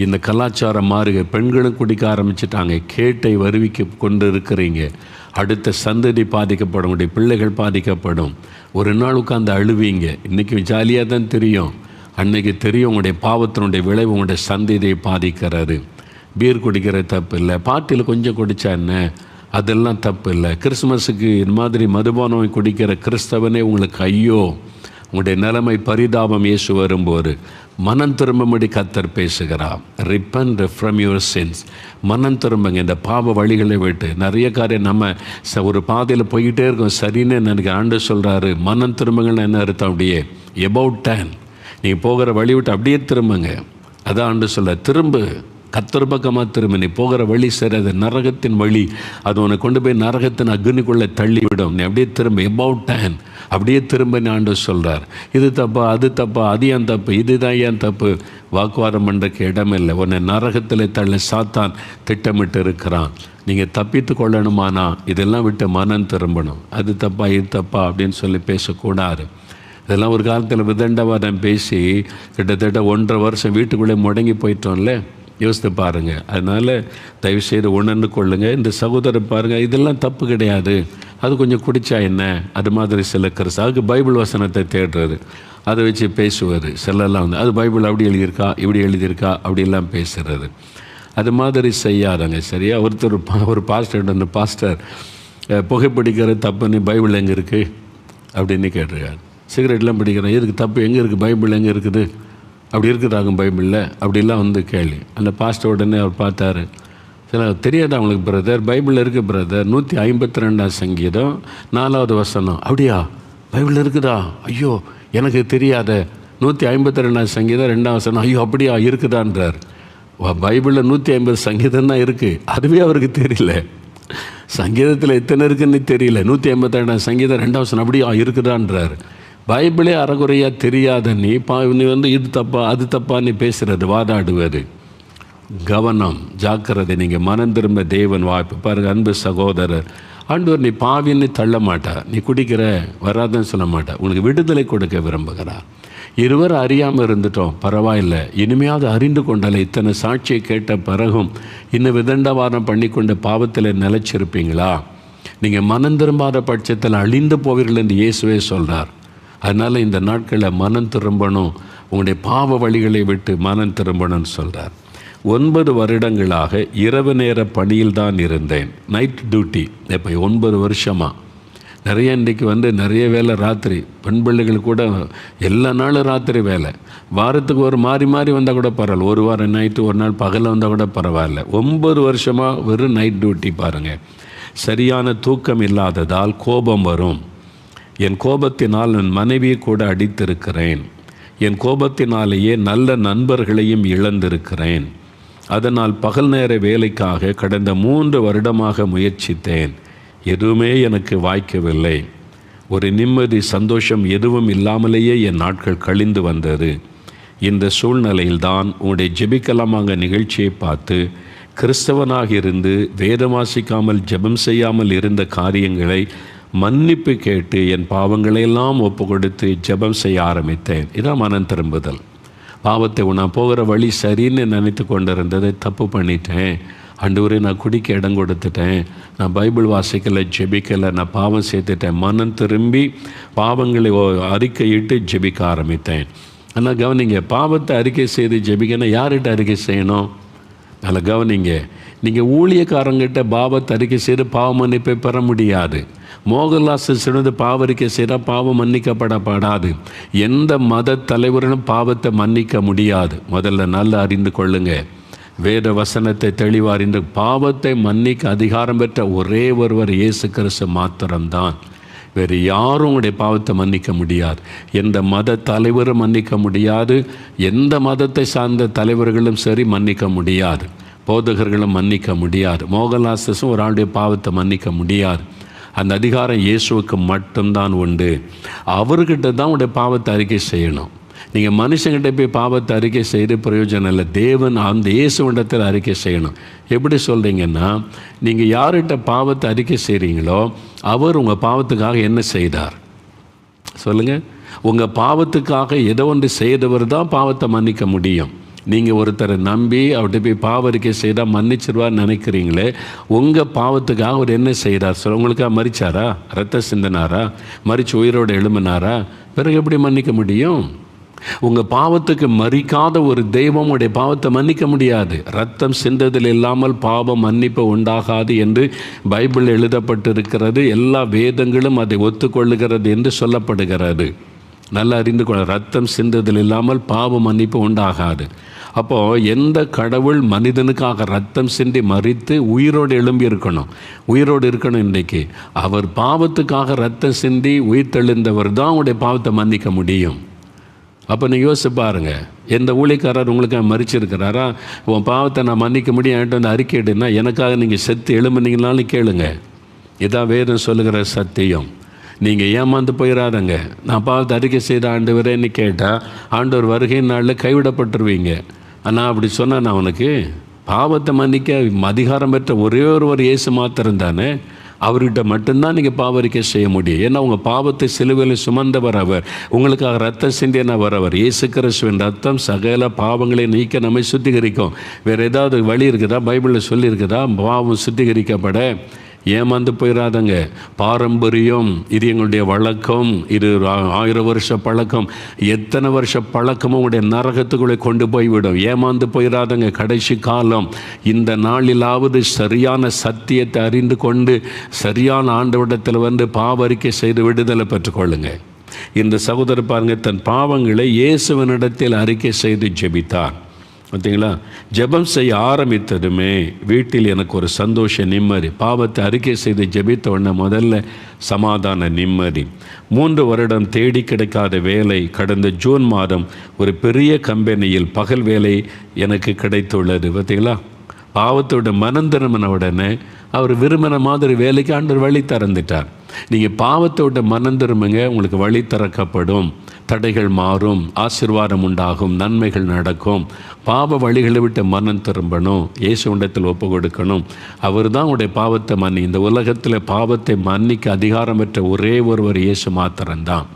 இந்த கலாச்சாரம் மாறுக, பெண்களும் குடிக்க ஆரம்பிச்சிட்டாங்க. கேட்டை வருவிக்க கொண்டு இருக்கிறீங்க. அடுத்த சந்ததி பாதிக்கப்படும், உங்களுடைய பிள்ளைகள் பாதிக்கப்படும். ஒரு நாள் உட்காந்து அழுவீங்க. இன்றைக்கி ஜாலியாக தான் தெரியும், அன்றைக்கி தெரியும் உங்களுடைய பாவத்தினுடைய விளைவு உங்களுடைய சந்ததியை பாதிக்கிறது. பீர் குடிக்கிற தப்பு இல்லை, பார்ட்டியில் கொஞ்சம் குடித்தா என்ன, அதெல்லாம் தப்பு இல்லை. கிறிஸ்மஸுக்கு இந்த மாதிரி மதுபானம் குடிக்கிற கிறிஸ்தவனே உங்களுக்கு ஐயோ, உங்களுடைய நிலைமை பரிதாபம். இயேசு வரும்போது மனம் திரும்பும்படி கர்த்தர் பேசுகிறார். ரிப்பன்ட் ஃப்ரம் யுவர் சின்ஸ், மனம் திரும்புங்க இந்த பாவ வழிகளை விட்டு. நிறைய காரியம் நம்ம ஒரு பாதையில் போய்கிட்டே இருக்கோம், சரின்னு எனக்கு ஆண்டவர் சொல்கிறாரு மனம் திரும்புங்கன்னு என்ன அர்த்தம்? அப்படியே எபவுட் டேன், நீங்கள் போகிற வழி விட்டு அப்படியே திரும்புங்க. அதான் ஆண்டவர் சொல்ல, திரும்பு, கர்த்தர் பக்கமாக திரும்ப. நீ போகிற வழி சரி, அது நரகத்தின் வழி, அது உன்னை கொண்டு போய் நரகத்தின் அக்னிக்குள்ளே தள்ளிவிடும். நீ அப்படியே திரும்ப, எபவுட் டேன், அப்படியே திரும்பன்னு ஆண்டவர் சொல்கிறார். இது தப்பா, அது தப்பா, அது ஏன் தப்பு, இதுதான் ஏன் தப்பு, வாக்குவாதம் பண்ணுறதுக்கு இடமில்லை. உன்னை நரகத்தில் தள்ள சாத்தான் திட்டமிட்டு இருக்கிறான். நீங்கள் தப்பித்து கொள்ளணுமானா இதெல்லாம் விட்டு மனம் திரும்பணும். அது தப்பா, இது தப்பா அப்படின்னு சொல்லி பேசக்கூடாது. இதெல்லாம் ஒரு காலத்தில் விதண்டவாதம் பேசி கிட்டத்தட்ட 1.5 வருஷம் வீட்டுக்குள்ளே முடங்கி போயிட்டோம்ல, யோசித்து பாருங்கள். அதனால் தயவுசெய்து உணர்ந்து கொள்ளுங்கள். இந்த சகோதரர் பாருங்கள், இதெல்லாம் தப்பு கிடையாது, அது கொஞ்சம் குடித்தா என்ன, அது மாதிரி சில அதுக்கு பைபிள் வசனத்தை தேடுறது, அதை வச்சு பேசுவார். சிலர்லாம் அது பைபிள் அப்படி எழுதியிருக்கா, இப்படி எழுதியிருக்கா, அப்படிலாம் பேசுகிறது. அது மாதிரி செய்யாதங்க, சரியா? ஒரு பாஸ்டர் புகைப்பிடிக்கிற தப்புன்னு பைபிள் எங்கே இருக்குது அப்படின்னு கேட்டிருக்காரு. சிகரெட்லாம் பிடிக்கிறேன், எதுக்கு தப்பு, எங்கே இருக்குது பைபிள், எங்கே இருக்குது, அப்படி இருக்குதாகும் பைபிளில், அப்படிலாம் கேள்வி. அந்த பாஸ்டர் உடனே அவர் பார்த்தாரு. சில தெரியாதா அவங்களுக்கு பிரதர், பைபிளில் இருக்குது பிரதர், 152 சங்கீதம் 4வது வசனம். அப்படியா பைபிளில் இருக்குதா? ஐயோ எனக்கு தெரியாத. 152 சங்கீதம் 2வது வசனம். ஐயோ அப்படியா இருக்குதான்றார். பைபிளில் 150 சங்கீதம் தான் இருக்குது, அதுவே அவருக்கு தெரியல. சங்கீதத்தில் எத்தனை இருக்குன்னு தெரியல. 152 சங்கீதம் 2வது வசனம் அப்படியா இருக்குதான்றார். பைபிளே அறகுறையாக தெரியாத நீ இது தப்பா அது தப்பா நீ பேசுகிறது, வாதாடுவது. கவனம், ஜாக்கிரதை. நீங்கள் மனம் திரும்ப தேவன் வாய்ப்பு பாருங்கள். அன்பு சகோதரர், ஆண்டவர் நீ பாவின்னு தள்ள மாட்டா, நீ குடிக்கிற வராதுன்னு சொல்ல மாட்டா, உனக்கு விடுதலை கொடுக்க விரும்புகிறார். இருவர் அறியாமல் இருந்துட்டோம், பரவாயில்லை, இனிமையாவது அறிந்து கொண்டால. இத்தனை சாட்சியை கேட்ட பிறகும் இன்னும் விதண்டவாதம் பண்ணி கொண்ட பாவத்தில் நிலைச்சிருப்பீங்களா? நீங்கள் மனம் திரும்பாத பட்சத்தில் அழிந்து போவீர்கள் என்று இயேசுவே சொல்கிறார். அதனால் இந்த நாட்களில் மனம் திரும்பணும், உங்களுடைய பாவ வழிகளை விட்டு மனம் திரும்பணும்னு சொல்கிறார். 9 வருடங்களாக இரவு நேர பணியில் தான் இருந்தேன், நைட் டியூட்டி. இப்போ 9 வருஷமாக நிறைய இன்றைக்கி நிறைய வேலை ராத்திரி, பெண் பிள்ளைகள் கூட எல்லா நாளும் ராத்திரி வேலை. வாரத்துக்கு ஒரு மாறி வந்தால் கூட பரவாயில்ல, ஒரு வாரம் நைட்டு, ஒரு நாள் பகலில் வந்தால் கூட பரவாயில்ல. 9 வருஷமாக வெறும் நைட் டியூட்டி பாருங்கள். சரியான தூக்கம் இல்லாததால் கோபம் வரும். என் கோபத்தினால் என் மனைவியை கூட அடித்திருக்கிறேன். என் கோபத்தினாலேயே நல்ல நண்பர்களையும் இழந்திருக்கிறேன். அதனால் பகல் நேர வேலைக்காக கடந்த 3 வருடமாக முயற்சித்தேன், எதுவுமே எனக்கு வாய்க்கவில்லை. ஒரு நிம்மதி, சந்தோஷம் எதுவும் இல்லாமலேயே என் நாட்கள் கழிந்து வந்தது. இந்த சூழ்நிலையில்தான் உங்களுடைய ஜெபிக்கலாமாங்க நிகழ்ச்சியை பார்த்து கிறிஸ்தவனாக இருந்து வேதம் வாசிக்காமல் ஜெபம் செய்யாமல் இருந்த காரியங்களை மன்னிப்பு கேட்டு என் பாவங்களையெல்லாம் ஒப்பு கொடுத்து ஜெபம் செய்ய ஆரம்பித்தேன். இதான் மனம் திரும்புதல். பாவத்தை நான் போகிற வழி சரின்னு நினைத்து கொண்டிருந்ததை தப்பு பண்ணிட்டேன், ஆண்டவரே நான் குடிக்க இடம் கொடுத்துட்டேன், நான் பைபிள் வாசிக்கலை, ஜெபிக்கலை, நான் பாவம் சேர்த்துட்டேன். மனம் திரும்பி பாவங்களை அறிக்கையிட்டு ஜெபிக்க ஆரம்பித்தேன். ஆனால் கவனிங்க, பாவத்தை அறிக்கை செய்து ஜெபிக்கணும். யார்கிட்ட அறிக்கை செய்யணும்? நல்லா கவனிங்க, நீங்கள் ஊழியக்காரங்கிட்ட பாவத்தை அறிக்கை செய்து பாவ மன்னிப்பை பெற முடியாது. மோகன்லால் சிறந்து பாவ அறிக்கை செய்தால் பாவம் மன்னிக்கப்படப்படாது. எந்த மத தலைவர்களும் பாவத்தை மன்னிக்க முடியாது. முதல்ல நல்லா அறிந்து கொள்ளுங்க. வேத வசனத்தை தெளிவாக அறிந்து பாவத்தை மன்னிக்க அதிகாரம் பெற்ற ஒரே ஒருவர் இயேசு கிறிஸ்து மாத்திரம்தான். வேறு யாரும் உங்களுடைய பாவத்தை மன்னிக்க முடியாது. எந்த மத தலைவரும் மன்னிக்க முடியாது. எந்த மதத்தை சார்ந்த தலைவர்களும் சரி மன்னிக்க முடியாது. போதகர்களும் மன்னிக்க முடியாது. மோகன்லாஸும் ஒரு ஆளுடைய பாவத்தை மன்னிக்க முடியாது. அந்த அதிகாரம் இயேசுவுக்கு மட்டும்தான் உண்டு. அவர்கிட்ட தான் உங்களுடைய பாவத்தை அறிக்கை செய்யணும். நீங்கள் மனுஷங்கிட்ட போய் பாவத்தை அறிக்கை செய்து பிரயோஜனம் இல்லை. தேவன் அந்த இயேசுவிடத்தில் அறிக்கை செய்யணும். எப்படி சொல்கிறீங்கன்னா, நீங்கள் யார்கிட்ட பாவத்தை அறிக்கை செய்கிறீங்களோ அவர் உங்கள் பாவத்துக்காக என்ன செய்தார் சொல்லுங்கள். உங்கள் பாவத்துக்காக ஏதோ ஒன்று செய்தவர் தான் பாவத்தை மன்னிக்க முடியும். நீங்கள் ஒருத்தரை நம்பி அவர்கிட்ட போய் பாவ அறிக்கை செய்தால் மன்னிச்சிருவார்னு நினைக்கிறீங்களே, உங்கள் பாவத்துக்காக அவர் என்ன செய்தார் சொல்ல? உங்களுக்காக மரிச்சாரா? ரத்த சிந்தினாரா? மரித்து உயிரோடு எழும்பினாரா? பிறகு எப்படி மன்னிக்க முடியும்? உங்கள் பாவத்துக்கு மறிக்காத ஒரு தெய்வம் உடைய பாவத்தை மன்னிக்க முடியாது. ரத்தம் சிந்ததில் இல்லாமல் பாவம் மன்னிப்பு உண்டாகாது என்று பைபிள் எழுதப்பட்டிருக்கிறது. எல்லா வேதங்களும் அதை ஒத்துக்கொள்ளுகிறது என்று சொல்லப்படுகிறது. நல்லா அறிந்து கொள்ள, ரத்தம் சிந்ததில் இல்லாமல் பாவம் மன்னிப்பு உண்டாகாது. அப்போது எந்த கடவுள் மனிதனுக்காக ரத்தம் சிந்தி மறித்து உயிரோடு எழும்பி இருக்கணும், உயிரோடு இருக்கணும் இன்றைக்கு, அவர் பாவத்துக்காக ரத்தம் சிந்தி உயிர் தெழுந்தவர் தான் உடைய பாவத்தை மன்னிக்க முடியும். அப்போ நீங்கள் யோசிச்சு பாருங்கள், எந்த ஊழியக்காரர் உங்களுக்காக மறிச்சிருக்கிறாரா? உன் பாவத்தை நான் மன்னிக்க முடியும் என்கிட்ட வந்து அறிக்கையிடுன்னா எனக்காக நீங்கள் செத்து எழும்புனீங்கனாலும் கேளுங்க. இதான் வேதம் சொல்லுகிற சத்தியம். நீங்கள் ஏமாந்து போயிடாதங்க. நான் பாவத்தை அறிக்கை செய்த ஆண்டவரேன்னு கேட்டால் ஆண்டவர் வருகை நாளில் கைவிடப்பட்டுருவீங்க. ஆனால் அப்படி சொன்னால் நான் உனக்கு பாவத்தை மன்னிக்க அதிகாரம் பெற்ற ஒரே ஒருவர் இயேசு மாத்திரம் தானே. அவர்கிட்ட மட்டும்தான் நீங்கள் பாவரிக்கை செய்ய முடியும். ஏன்னா உங்கள் பாவத்தை சிலுவையில் சுமந்தவர் அவர். உங்களுக்காக ரத்தம் சிந்தியனவர் அவர். இயேசு கிறிஸ்துவின் ரத்தம் சகல பாவங்களை நீக்க நம்மை சுத்திகரிக்கும். வேறு ஏதாவது வழி இருக்குதா? பைபிளில் சொல்லியிருக்குதா பாவம் சுத்திகரிக்கப்பட? ஏமாந்து போயிடாதங்க. பாரம்பரியம் இது எங்களுடைய வழக்கம், இது 1000 வருஷ பழக்கம், எத்தனை வருஷ பழக்கமும் உங்களுடைய நரகத்துக்குள்ளே கொண்டு போய்விடும். ஏமாந்து போயிடாதங்க. கடைசி காலம். இந்த நாளிலாவது சரியான சத்தியத்தை அறிந்து கொண்டு சரியான ஆண்டவரிடத்தில் வந்து பாவரிக்கை செய்து விடுதலை பெற்றுக்கொள்ளுங்க. இந்த சகோதரர் பாருங்கள், தன் பாவங்களை இயேசுவினிடத்தில் அறிக்கை செய்து ஜெபித்தார். பார்த்தீங்களா? ஜெபம் செய்ய ஆரம்பித்ததுமே வீட்டில் எனக்கு ஒரு சந்தோஷ நிம்மதி. பாவத்தை அறிக்கை செய்து ஜெபித்த உடனே முதல்ல சமாதான நிம்மதி. 3 வருடம் தேடி கிடைக்காத வேலை கடந்த ஜூன் மாதம் ஒரு பெரிய கம்பெனியில் பகல் வேலை எனக்கு கிடைத்துள்ளது. பார்த்தீங்களா? பாவத்தோட மனம் திரும்பின உடனே அவர் விரும்பின மாதிரி வேலைக்கு ஆண்டவர் வழி திறந்துட்டார். நீங்கள் பாவத்தோட மனம் திரும்புங்க, உங்களுக்கு வழி திறக்கப்படும், தடைகள் மாறும், ஆசீர்வாதம் உண்டாகும், நன்மைகள் நடக்கும். பாவ வழிகளை விட்டு மனம் திரும்பணும், இயேசுவிடத்தில் ஒப்பு கொடுக்கணும். அவர் தான் உடைய பாவத்தை மன்னி. இந்த உலகத்தில் பாவத்தை மன்னிக்க அதிகாரம் பெற்ற ஒரே ஒருவர் இயேசு மாத்திரம்தான்.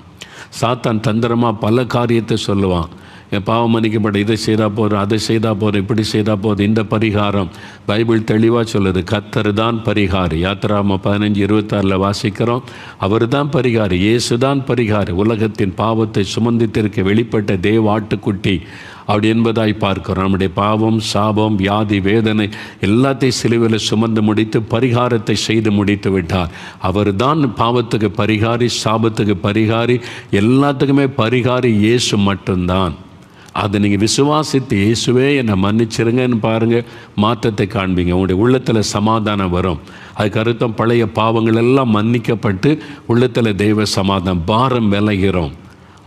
சாத்தான் தந்திரமாக பல காரியத்தை சொல்லுவான். என் பாவம் மன்னிக்கப்பட்ட, இதை செய்தால் போதும், அதை செய்தால் போதும், இப்படி செய்தால் போதும், இந்த பரிகாரம். பைபிள் தெளிவாக சொல்லுது, கர்த்தர் தான் பரிகாரி. யாத்திராகமம் 15:26 வாசிக்கிறோம். அவர் தான் பரிகாரி, இயேசு தான் பரிகாரி. உலகத்தின் பாவத்தை சுமந்தித்திருக்க வெளிப்பட்ட தேவ ஆட்டுக்குட்டி அப்படி என்பதாய் பார்க்கிறோம். நம்முடைய பாவம், சாபம், வியாதி, வேதனை எல்லாத்தையும் சிலுவையில் சுமந்து முடித்து பரிகாரத்தை செய்து முடித்து விட்டார். அவர் தான் பாவத்துக்கு பரிகாரி, சாபத்துக்கு பரிகாரி, எல்லாத்துக்குமே பரிகாரி இயேசு மட்டும்தான். அதை நீங்கள் விசுவாசித்து இயேசுவே என்னை மன்னிச்சிருங்கன்னு பாருங்கள், மாற்றத்தை காண்பீங்க. உங்களுடைய உள்ளத்தில் சமாதானம் வரும். அதுக்கு அர்த்தம் பழைய பாவங்கள் எல்லாம் மன்னிக்கப்பட்டு உள்ளத்தில் தெய்வ சமாதானம், பாரம் விலகிறோம்.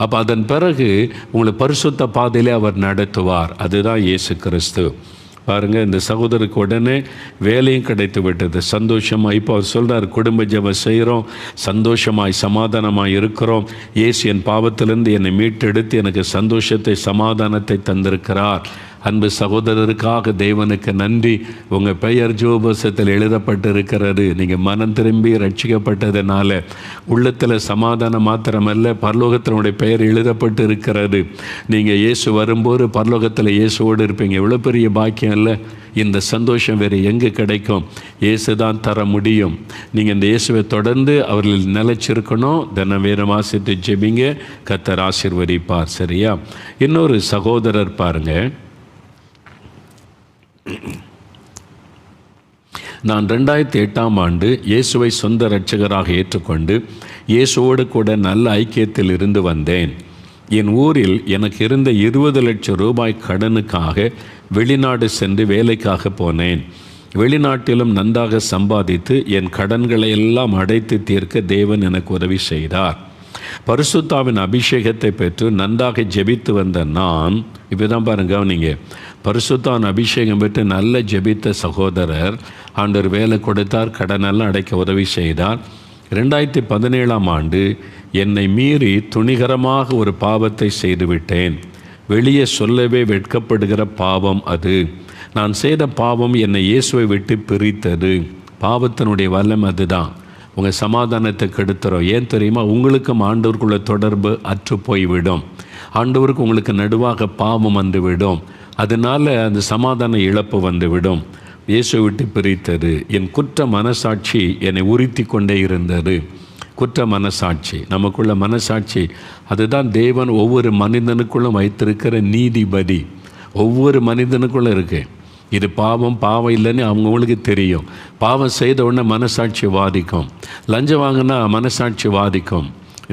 அப்போ அதன் பிறகு உங்களை பரிசுத்த பாதையிலே அவர் நடத்துவார். அதுதான் இயேசு கிறிஸ்து. பாருங்கள், இந்த சகோதரருக்கு உடனே வேலையும் கிடைத்து விட்டது. சந்தோஷமாக இப்போ அவர் சொல்கிறார், குடும்ப ஜெபம் செய்கிறோம், சந்தோஷமாய் சமாதானமாய் இருக்கிறோம். இயேசு என் பாவத்திலிருந்து என்னை மீட்டெடுத்து எனக்கு சந்தோஷத்தை சமாதானத்தை தந்திருக்கிறார். அன்பு சகோதரருக்காக தேவனுக்கு நன்றி. உங்கள் பெயர் ஜீவபுஸ்தகத்தில் எழுதப்பட்டு இருக்கிறது. நீங்கள் மனம் திரும்பி ரட்சிக்கப்பட்டதுனால உள்ளத்தில் சமாதானம் மாத்திரமல்ல, பரலோகத்தினுடைய பெயர் எழுதப்பட்டு இருக்கிறது. நீங்கள் இயேசு வரும்போது பரலோகத்தில் இயேசுவோடு இருப்பீங்க. எவ்வளோ பெரிய பாக்கியம் இல்லை! இந்த சந்தோஷம் வேறு எங்கே கிடைக்கும்? இயேசு தான் தர முடியும். நீங்கள் இந்த இயேசுவை தொடர்ந்து அவர்கள் நிலைச்சிருக்கணும். தினம் வேறு வாசித்து ஜெபிங்க, கர்த்தர் ஆசீர்வதிப்பார். சரியா? இன்னொரு சகோதரர் பாருங்க, நான் 2008ஆம் ஆண்டு இயேசுவை சொந்த இரட்சகராக ஏற்றுக்கொண்டு இயேசுவோடு கூட நல்ல ஐக்கியத்தில் இருந்து வந்தேன். என் ஊரில் எனக்கு இருந்த 20 லட்சம் ரூபாய் கடனுக்காக வெளிநாடு சென்று வேலைக்காக போனேன். வெளிநாட்டிலும் நன்றாக சம்பாதித்து என் கடன்களை எல்லாம் அடைத்து தீர்க்க தேவன் எனக்கு உதவி செய்தார். பரிசுத்தாவின் அபிஷேகத்தை பெற்று நன்றாக ஜெபித்து வந்த நான், இப்போ தான் பாருங்க கவனிங்க, பரிசுத்தாவின் அபிஷேகம் பெற்று நல்ல ஜெபித்த சகோதரர் ஆண்டவர் வேலை கொடுத்தார், கடனெல்லாம் அடைக்க உதவி செய்தார். 2017ஆம் ஆண்டு என்னை மீறி துணிகரமாக ஒரு பாவத்தை செய்துவிட்டேன். வெளியே சொல்லவே வெட்கப்படுகிற பாவம் அது. நான் செய்த பாவம் என்னை இயேசுவை விட்டு பிரித்தது. பாவத்தினுடைய வல்லம் அதுதான். உங்கள் சமாதானத்தை கெடுத்துரும். ஏன் தெரியுமா? உங்களுக்கும் ஆண்டவருக்குள்ள தொடர்பு அற்று போய்விடும். ஆண்டவருக்கு உங்களுக்கு நடுவாக பாவம் வந்துவிடும். அதனால் அந்த சமாதான இழப்பு வந்துவிடும். இயேசுவை விட்டு பிரித்தது. என் குற்ற மனசாட்சி என்னை உறுத்தி கொண்டே இருந்தது. குற்ற மனசாட்சி, நமக்குள்ள மனசாட்சி, அதுதான் தேவன் ஒவ்வொரு மனிதனுக்குள்ளும் வைத்திருக்கிற நீதிபதி. ஒவ்வொரு மனிதனுக்குள்ளே இருக்கு. இது பாவம் இல்லைன்னு அவங்களுக்கு தெரியும். பாவம் செய்த உடனே மனசாட்சி வாதிக்கும். லஞ்சம் வாங்கினா மனசாட்சி வாதிக்கும்.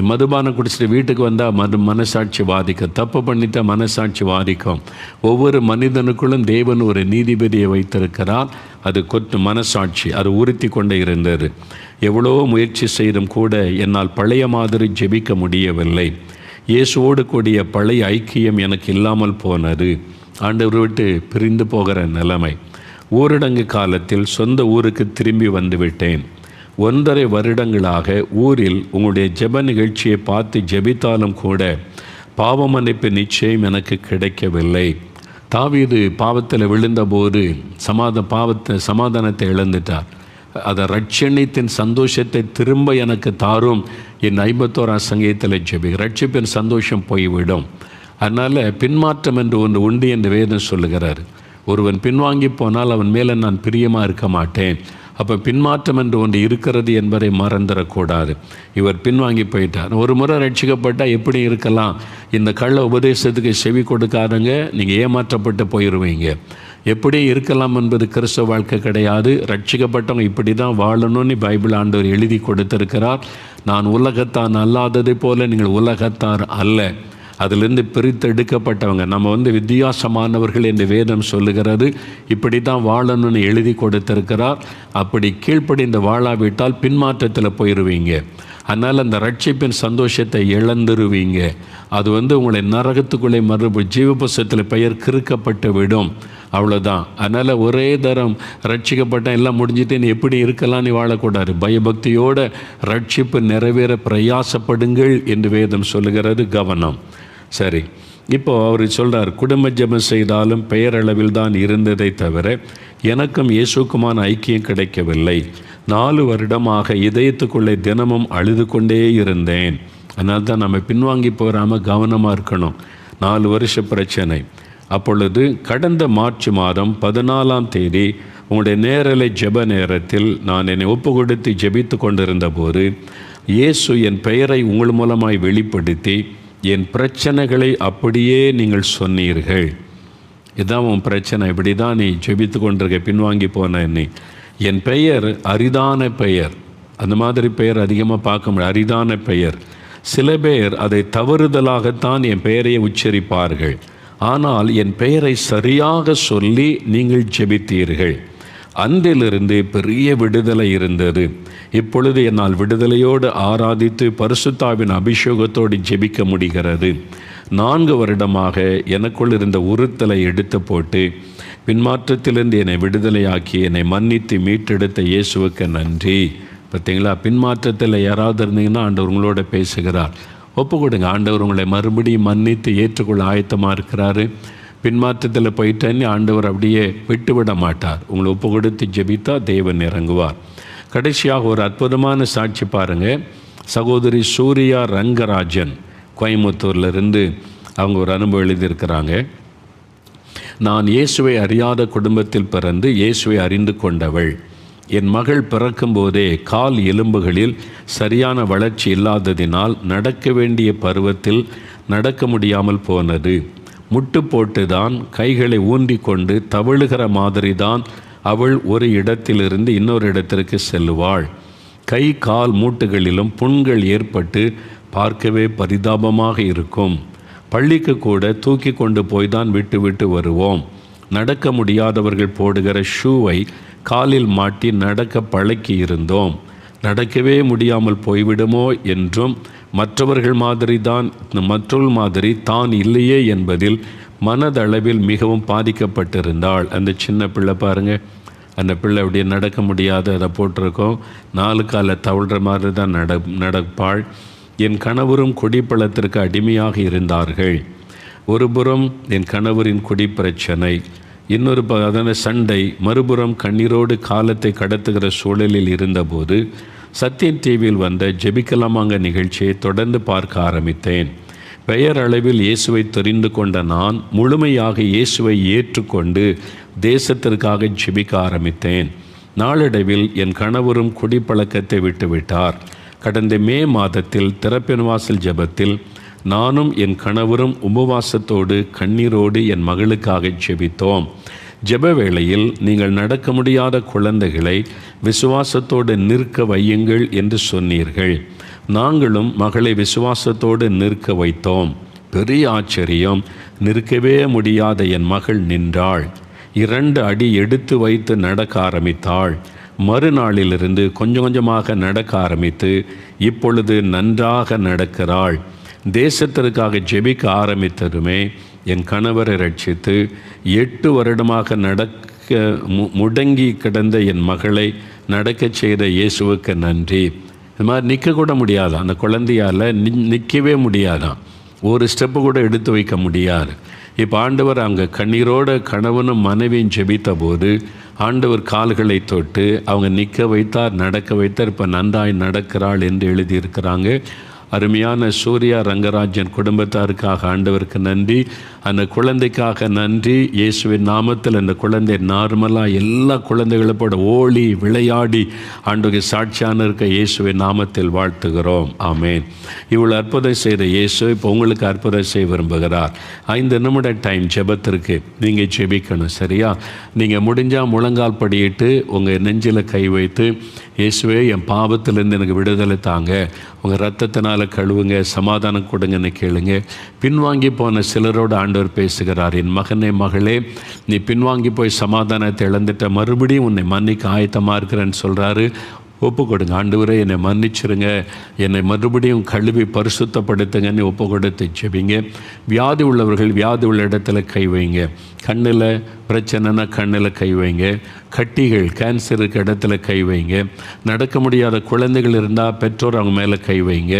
மதுபானம் குடிச்சிட்டு வீட்டுக்கு வந்தால் மனசாட்சி வாதிக்கும். தப்பு பண்ணிட்டா மனசாட்சி வாதிக்கும். ஒவ்வொரு மனிதனுக்குள்ளும் தேவன் ஒரு நீதிபதியை வைத்திருக்கிறார். அது மனசாட்சி அது உறுத்தி கொண்டே இருந்தது. எவ்வளோ முயற்சி செய்தும் கூட என்னால் பழைய மாதிரி ஜெபிக்க முடியவில்லை. இயேசுவோடு கூடிய பழைய ஐக்கியம் எனக்கு இல்லாமல் போனது. ஆண்டவர் விட்டு பிரிந்து போகிற நிலைமை. ஊரடங்கு காலத்தில் சொந்த ஊருக்கு திரும்பி வந்துவிட்டேன். 1.5 வருடங்களாக ஊரில் உங்களுடைய ஜெப நிகழ்ச்சியை பார்த்து ஜெபித்தாலும் கூட பாவ மன்னிப்பு நிச்சயம் எனக்கு கிடைக்கவில்லை. தாவீது பாவத்தில் விழுந்தபோது சமாதானத்தை இழந்துட்டார். அதை ரட்சணித்தின் சந்தோஷத்தை திரும்ப எனக்கு தாரும் என் 51ஆம் சங்கீதத்தில் ஜெபி. ரட்சிப்பின் சந்தோஷம் போய்விடும். அதனால் பின்மாற்றம் என்று ஒன்று உண்டு என்று வேதம் சொல்லுகிறார். ஒருவன் பின்வாங்கி போனால் அவன் மேலே நான் பிரியமாக இருக்க மாட்டேன். அப்போ பின்மாற்றம் என்று ஒன்று இருக்கிறது என்பதை மறந்துடக்கூடாது. இவர் பின்வாங்கி போயிட்டார். ஒரு முறை ரட்சிக்கப்பட்டால் எப்படி இருக்கலாம்? இந்த கள்ள உபதேசத்துக்கு செவி கொடுக்காதங்க, நீங்கள் ஏமாற்றப்பட்டு போயிடுவீங்க. எப்படி இருக்கலாம் என்பது கிறிஸ்தவ வாழ்க்கை கிடையாது. ரட்சிக்கப்பட்டவங்க இப்படி தான் வாழணும்னு பைபிள் ஆண்டவர் எழுதி கொடுத்திருக்கிறார். நான் உலகத்தான் அல்லாததை போல நீங்கள் உலகத்தார் அல்ல. அதிலிருந்து பிரித்து எடுக்கப்பட்டவங்க. நம்ம வித்தியாசமானவர்கள் என்று வேதம் சொல்லுகிறது. இப்படி தான் வாழணும்னு எழுதி கொடுத்திருக்கிறார். அப்படி கீழ்ப்படிந்து வாழாவிட்டால் பின்மாற்றத்தில் போயிடுவீங்க. அதனால் அந்த ரட்சிப்பின் சந்தோஷத்தை இழந்துருவீங்க. அது உங்களை நரகத்துக்குள்ளே ஜீவபுஸ்தகத்தில் பெயர் கிறுக்கப்பட்டு விடும். அவ்வளோதான். அதனால் ஒரே தரம் ரட்சிக்கப்பட்ட எல்லாம் முடிஞ்சுட்டு நீ எப்படி இருக்கலாம்னு வாழக்கூடாது. பயபக்தியோடு ரட்சிப்பு நிறைவேற பிரயாசப்படுங்கள் என்று வேதம் சொல்லுகிறது. கவனம். சரி, இப்போது அவர் சொல்கிறார், குடும்ப ஜெபம் செய்தாலும் பெயரளவில் தான் இருந்ததை தவிர எனக்கும் இயேசுக்குமான ஐக்கியம் கிடைக்கவில்லை. 4 வருடமாக இதயத்துக்குள்ளே தினமும் அழுது கொண்டே இருந்தேன். அதனால தான் நம்ம பின்வாங்கி போகாமல் கவனமாக இருக்கணும். 4 வருஷ பிரச்சனை. அப்பொழுது கடந்த மார்ச் மாதம் 14ஆம் தேதி உங்களுடைய நேரலை ஜெப நேரத்தில் நான் என்னை ஒப்பு கொடுத்து ஜெபித்து கொண்டிருந்த போது இயேசு என் பெயரை உங்கள் மூலமாய் வெளிப்படுத்தி என் பிரச்சனைகளை அப்படியே நீங்கள் சொன்னீர்கள். இதுதான் உன் பிரச்சனை, இப்படி தான் நீ ஜெபித்து கொண்டிருக்க, பின்வாங்கி போன என்னை. என் பெயர் அரிதான பெயர். அந்த மாதிரி பெயர் அதிகமாக பார்க்க முடியாது. அரிதான பெயர். சில பேர் அதை தவறுதலாகத்தான் என் பெயரை உச்சரிப்பார்கள். ஆனால் என் பெயரை சரியாக சொல்லி நீங்கள் ஜெபித்தீர்கள். அன்றிலிருந்து பெரிய விடுதலை இருந்தது. இப்பொழுது என்னால் விடுதலையோடு ஆராதித்து பரிசுத்தாவின் அபிஷேகத்தோடு ஜெபிக்க முடிகிறது. 4 வருடமாக எனக்குள் இருந்த உறுத்தலை எடுத்து போட்டு பின்மாற்றத்திலிருந்து என்னை விடுதலையாக்கி என்னை மன்னித்து மீட்டெடுத்த இயேசுவுக்கு நன்றி. பார்த்தீங்களா? பின்மாற்றத்தில் யாராவது இருந்தீங்கன்னா ஆண்டவர் உங்களோட பேசுகிறார். ஒப்பு கொடுங்க. ஆண்டவர் உங்களை மறுபடியும் மன்னித்து ஏற்றுக்கொள்ள ஆயத்தமாக இருக்கிறாரு. பின்மாற்றத்தில் போயிட்டேன்னு ஆண்டவர் அப்படியே விட்டுவிட மாட்டார். உங்களை ஒப்பு கொடுத்து ஜெபித்தா தேவன் இறங்குவார். கடைசியாக ஒரு அற்புதமான சாட்சி பாருங்கள். சகோதரி சூர்யா ரங்கராஜன் கோயம்புத்தூர்லேருந்து அவங்க ஒரு அனுபவம் எழுதியிருக்கிறாங்க. நான் இயேசுவை அறியாத குடும்பத்தில் பிறந்து இயேசுவை அறிந்து கொண்டவள். என் மகள் பிறக்கும்போதே கால் எலும்புகளில் சரியான வளர்ச்சி இல்லாததினால் நடக்க வேண்டிய பருவத்தில் நடக்க முடியாமல் போனது. முட்டு போட்டுதான் கைகளை ஊன்றி கொண்டு தவழுகிற மாதிரி தான் அவள் ஒரு இடத்திலிருந்து இன்னொரு இடத்திற்கு செல்லுவாள். கை கால் மூட்டுகளிலும் புண்கள் ஏற்பட்டு பார்க்கவே பரிதாபமாக இருக்கும். பள்ளிக்கு கூட தூக்கி கொண்டு போய் தான் விட்டு விட்டு வருவோம். நடக்க முடியாதவர்கள் போடுகிற ஷூவை காலில் மாட்டி நடக்க பழக்கி இருந்தோம். நடக்கவே முடியாமல் போய்விடுமோ என்றும் மற்றவர்கள் மாதிரி தான் இல்லையே என்பதில் மனதளவில் மிகவும் பாதிக்கப்பட்டிருந்தாள். அந்த சின்ன பிள்ளை பாருங்கள், அந்த பிள்ளை அப்படியே நடக்க முடியாது, அதை போட்டிருக்கோம். 4 காலை தவழ்கிற மாதிரி தான் நடப்பாள். என் கணவரும் குடிப்பழத்திற்கு அடிமையாக இருந்தார்கள். ஒருபுறம் என் கணவரின் குடி பிரச்சனை, இன்னொரு அதன சண்டை, மறுபுறம் கண்ணீரோடு காலத்தை கடத்துகிற சூழலில் இருந்தபோது சத்தியம் டிவியில் வந்த ஜெபிக்கலாமாங்க நிகழ்ச்சியை தொடர்ந்து பார்க்க ஆரம்பித்தேன். பெயர் அளவில் இயேசுவை தெரிந்து கொண்ட நான் முழுமையாக இயேசுவை ஏற்றுக்கொண்டு தேசத்திற்காக ஜெபிக்க ஆரம்பித்தேன். நாளடைவில் என் கணவரும் குடிப்பழக்கத்தை விட்டுவிட்டார். கடந்த மே மாதத்தில் திறப்பின் வாசல் ஜெபத்தில் நானும் என் கணவரும் உபவாசத்தோடு கண்ணீரோடு என் மகளுக்காக ஜெபித்தோம். ஜெப வேளையில் நீங்கள் நடக்க முடியாத குழந்தைகளை விசுவாசத்தோடு நிற்க வையுங்கள் என்று சொன்னீர்கள். நாங்களும் மகளை விசுவாசத்தோடு நிற்க வைத்தோம். பெரிய ஆச்சரியம், நிற்கவே முடியாத என் மகள் நின்றாள். 2 அடி எடுத்து வைத்து நடக்க ஆரம்பித்தாள். மறுநாளிலிருந்து கொஞ்சம் கொஞ்சமாக நடக்க ஆரம்பித்து இப்பொழுது நன்றாக நடக்கிறாள். தேசத்திற்காக ஜெபிக்க ஆரம்பித்ததுமே என் கணவரை ரட்சித்து 8 வருடமாக முடங்கி கிடந்த என் மகளை நடக்கச் செய்த இயேசுவுக்கு நன்றி. இது மாதிரி நிற்கக்கூட முடியாதான், அந்த குழந்தையால் நிற்கவே முடியாதான், ஒரு ஸ்டெப்பு கூட எடுத்து வைக்க முடியாது. இப்போ ஆண்டவர் அங்கே கண்ணீரோட கணவனும் மனைவியும் ஜெபித்த போது ஆண்டவர் கால்களை தொட்டு அவங்க நிற்க வைத்தார், நடக்க வைத்தார். இப்போ நன்றாய் நடக்கிறாள் என்று எழுதியிருக்கிறாங்க. அருமையான சூர்யா ரங்கராஜன் குடும்பத்தாருக்காக ஆண்டவருக்கு நன்றி, அந்த குழந்தைக்காக நன்றி. இயேசுவின் நாமத்தில் அந்த குழந்தை நார்மலாக எல்லா குழந்தைகளும் போட ஓடி விளையாடி ஆண்டவருக்கு சாட்சியான இருக்க இயேசுவின் நாமத்தில் வாழ்த்துகிறோம். ஆமேன். இவ்வளோ அற்புதம் செய்த இயேசு இப்போ உங்களுக்கு அற்புதம் செய்ய விரும்புகிறார். 5 நிமிட டைம் ஜெபத்திற்கு நீங்கள் ஜெபிக்கணும். சரியா? நீங்கள் முடிஞ்சால் முழங்கால் படியிட்டு உங்கள் நெஞ்சில் கை வைத்து, இயேசுவே என் பாவத்திலேருந்து எனக்கு விடுதலை தாங்க, உங்கள் ரத்தத்தினால் கழுவுங்க, சமாதானம் கொடுங்கன்னு கேளுங்க. பின்வாங்கி போன சிலரோடு ஆண்டவர் பேசுகிறார். என் மகனே மகளே, நீ பின்வாங்கி போய் சமாதானத்தை இழந்துட்ட, மறுபடியும் உன்னை மன்னிக்க ஆயத்தமாக இருக்கிறேன்னு சொல்கிறாரு. ஒப்பு கொடுங்க. ஆண்டவரே என்னை மன்னிச்சிருங்க, என்னை மறுபடியும் கழுவி பரிசுத்தப்படுத்துங்கன்னு ஒப்பு கொடுத்து ஜெபிங்க. வியாதி உள்ளவர்கள் வியாதி உள்ள இடத்துல கை வைங்க. கண்ணில் பிரச்சனைனா கண்ணில் கை வைங்க. கட்டிகள் கேன்சர் இருக்க இடத்துல கை வைங்க. நடக்க முடியாத குழந்தைகள் இருந்தால் பெற்றோர் அவங்க மேலே கை வைங்க.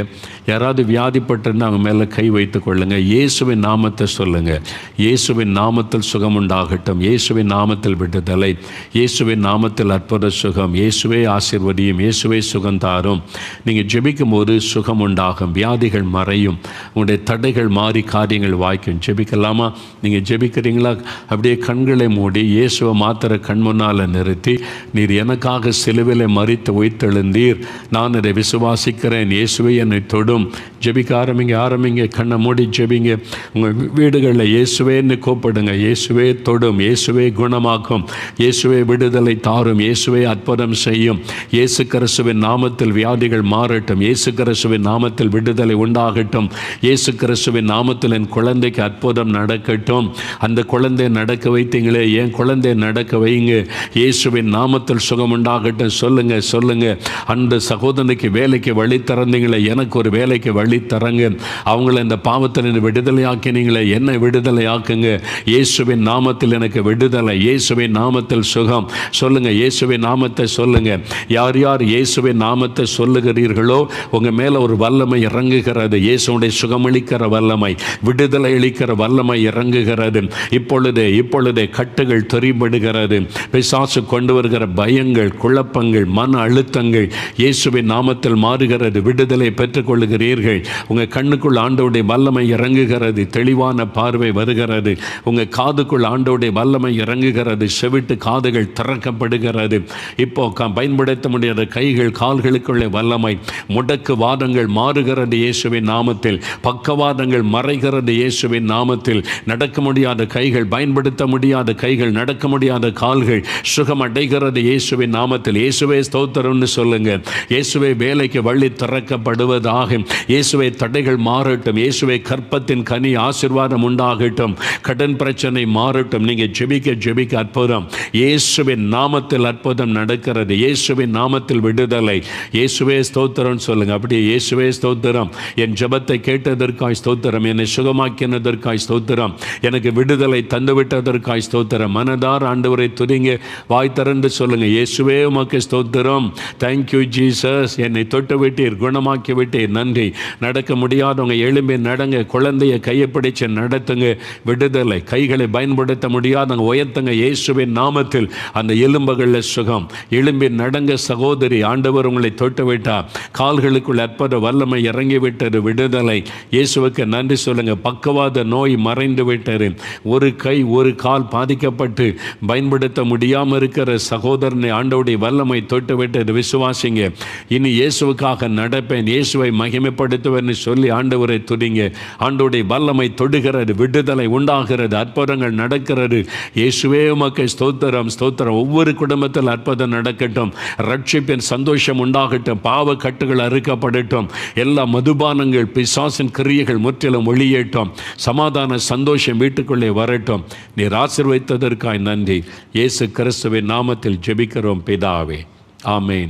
யாராவது வியாதிப்பட்டிருந்தால் அவங்க மேலே கை வைத்து கொள்ளுங்கள். இயேசுவின் நாமத்தை சொல்லுங்கள். இயேசுவின் நாமத்தில் சுகம் உண்டாகட்டும், இயேசுவின் நாமத்தில் விடுதலை, இயேசுவின் நாமத்தில் அற்புத சுகம், இயேசுவே ஆசீர்வதியும், இயேசுவே சுகந்தாரும். நீங்கள் ஜெபிக்கும் போது சுகம் உண்டாகும், வியாதிகள் மறையும், உங்களுடைய தடைகள் மாறி காரியங்கள் வாய்க்கும். ஜெபிக்கலாமா? நீங்கள் ஜெபிக்கிறீங்களா? அப்படியே கண்களை மூடி இயேசுவை மாத்திர கண் முன்னால் நிறுத்தி, நீர் எனக்காக சிலுவையில் மரித்து உயிர்த்தெழுந்தீர், நான் இதை விசுவாசிக்கிறேன், இயேசுவை என்னை தொடும். ஜெபிக்க ஆரம்பிங்க. கண்ணை மூடி ஜெபிங்க. உங்கள் வீடுகளில் இயேசுவேன்னு கூப்பிடுங்க. இயேசுவே தொடும், இயேசுவே குணமாக்கும், இயேசுவே விடுதலை தாரும், இயேசுவே அற்புதம் செய்யும். இயேசு கிறிஸ்துவின் நாமத்தில் வியாதிகள் மாறட்டும், இயேசு கிறிஸ்துவின் நாமத்தில் விடுதலை உண்டாகட்டும், இயேசு கிறிஸ்துவின் நாமத்தில் என் குழந்தைக்கு அற்புதம் நடக்கட்டும். அந்த குழந்தை நடக்க வைத்தீங்களே, என் குழந்தை நடக்க வைங்க, இயேசுவின் நாமத்தில் சுகம் உண்டாகட்டும். சொல்லுங்க. அந்த சகோதரனுக்கு வேலைக்கு வழி திறந்தீங்களே, எனக்கு ஒரு வேலைக்கு வழி தரங்க. அவங்கள இந்த பாவத்தில் விடுதலையாக்கினீங்களே, என்னை விடுதலையாக்குங்க. இயேசுவின் நாமத்தில் எனக்கு விடுதலை, இயேசுவின் நாமத்தில் சுகம். சொல்லுங்க, இயேசுவின் நாமத்தை சொல்லுங்க. யார் யார் இயேசுவின் நாமத்தை சொல்லுகிறீர்களோ உங்கள் மேலே ஒரு வல்லமை இறங்குகிறது. இயேசுடைய சுகமளிக்கிற வல்லமை, விடுதலை அளிக்கிற வல்லமை இறங்குகிறது. இப்பொழுதே கட்டுகள் தெரிபடுகிறது. பிசாசு கொண்டு வருகிற பயங்கள், குழப்பங்கள், மன அழுத்தங்கள் இயேசுவின் நாமத்தில் மாறுகிறது. விடுதலை பெற்றுக்கொள்ளுகிறீர்கள். உங்கள் கண்ணுக்குள் ஆண்டவருடைய வல்லமை இறங்குகிறது. தெளிவான பார்வை வருகிறது. உங்கள் காதுக்குள் ஆண்டவருடைய வல்லமை இறங்குகிறது. செவிட்டு காதுகள் திறக்கப்படுகிறது. இப்போ பயன்படுத்த முடியாத கைகள், கால்களுக்குள்ளே வல்லமை, முடக்கு வாதங்கள் மாறுகிறது இயேசுவின் நாமத்தில். பக்கவாதங்கள் மறைகிறது இயேசுவின் நாமத்தில். நடக்க முடியாத கைகள், பயன்படுத்த முடியாத கைகள், நடக்க முடியாத கால்கள் சுகம் அடைகிறது இயேசுவின் நாமத்தில். இயேசுவே ஸ்தோத்திரம்னு சொல்லுங்க. இயேசுவே வேலைக்கு வழி திறக்கப்படுவதாக. இயேசுவே தடைகள் மாறட்டும். இயேசுவே கற்பத்தின் கனி ஆசீர்வாதம் உண்டாகட்டும். கடன் பிரச்சனை மாறட்டும். நீங்கள் ஜெபிக்க அற்புதம் இயேசுவின் நாமத்தில் அற்புதம் நடக்கிறது. இயேசுவின் நாமத்தில் விடுதலை. இயேசுவே ஸ்தோத்திரம் சொல்லுங்க. அப்படியே இயேசுவே ஸ்தோத்திரம். என் ஜெபத்தை கேட்டதற்காய் ஸ்தோத்திரம். என்னை சுகமாக்கினதற்காய் ஸ்தோத்திரம். எனக்கு விடுதலை தந்துவிட்டதற்காய் ஸ்தோத்திரம். மனதார் ஆண்டவரை துதிங்க. வாய் திறந்து சொல்லுங்க, இயேசுவே உமக்கு ஸ்தோத்திரம். Thank you Jesus. என்னை தொட்டு விட்டீர், குணமாக்கி விட்டீர், நன்றி. நடக்க முடியாதவங்க எழும்பி நடங்க. குழந்தையை கையை பிடிச்சு நடத்துங்க. விடுதலை. கைகளை பயன்படுத்த முடியாதவங்க உயர்த்துங்க இயேசுவின் நாமத்தில். அந்த எலும்புகளில் சுகம். எழும்பி நடங்க சகோதரி. ஆண்டவர் உங்களை தொட்டு விட்டார். கால்களுக்குள் அற்புத வல்லமை இறங்கிவிட்டது. விடுதலை. இயேசுவுக்கு நன்றி சொல்லுங்க. பக்கவாத நோய் மறைந்து விட்டது. ஒரு கை ஒரு கால் பாதிக்கப்பட்டு பயன்படுத்த முடியாமல் இருக்கிற சகோதரனை ஆண்டவருடைய வல்லமை தொட்டு விட்டது. விசுவாசிங்க. இனி இயேசுவுக்காக நடப்பேன், இயேசுவை மகிமைப்படுத்துவேன் சொல்லி ஆண்டவரை துதிங்க. ஆண்டவருடைய வல்லமை தொடுகிறது. விடுதலை உண்டாகிறது. அற்புதங்கள் நடக்கிறது. இயேசுவே உமக்கு ஸ்தோத்திரம், ஸ்தோத்திரம். ஒவ்வொரு குடும்பத்தில் அற்புதம் நடக்கட்டும். ரட்சிப்பின் சந்தோஷம் உண்டாகட்டும். பாவ கட்டுகள் அறுக்கப்படட்டும். எல்லா மதுபானங்கள், பிசாசின் கிரியைகள் முற்றிலும் ஒளியேட்டும். சமாதான சந்தோஷம் வீட்டுக்குள்ளே வரட்டும். நீர் ஆசீர்வதித்ததற்காய் நன்றி. இயேசு கிறிஸ்துவின் நாமத்தில் ஜெபிக்கிறோம் பிதாவே. ஆமேன்.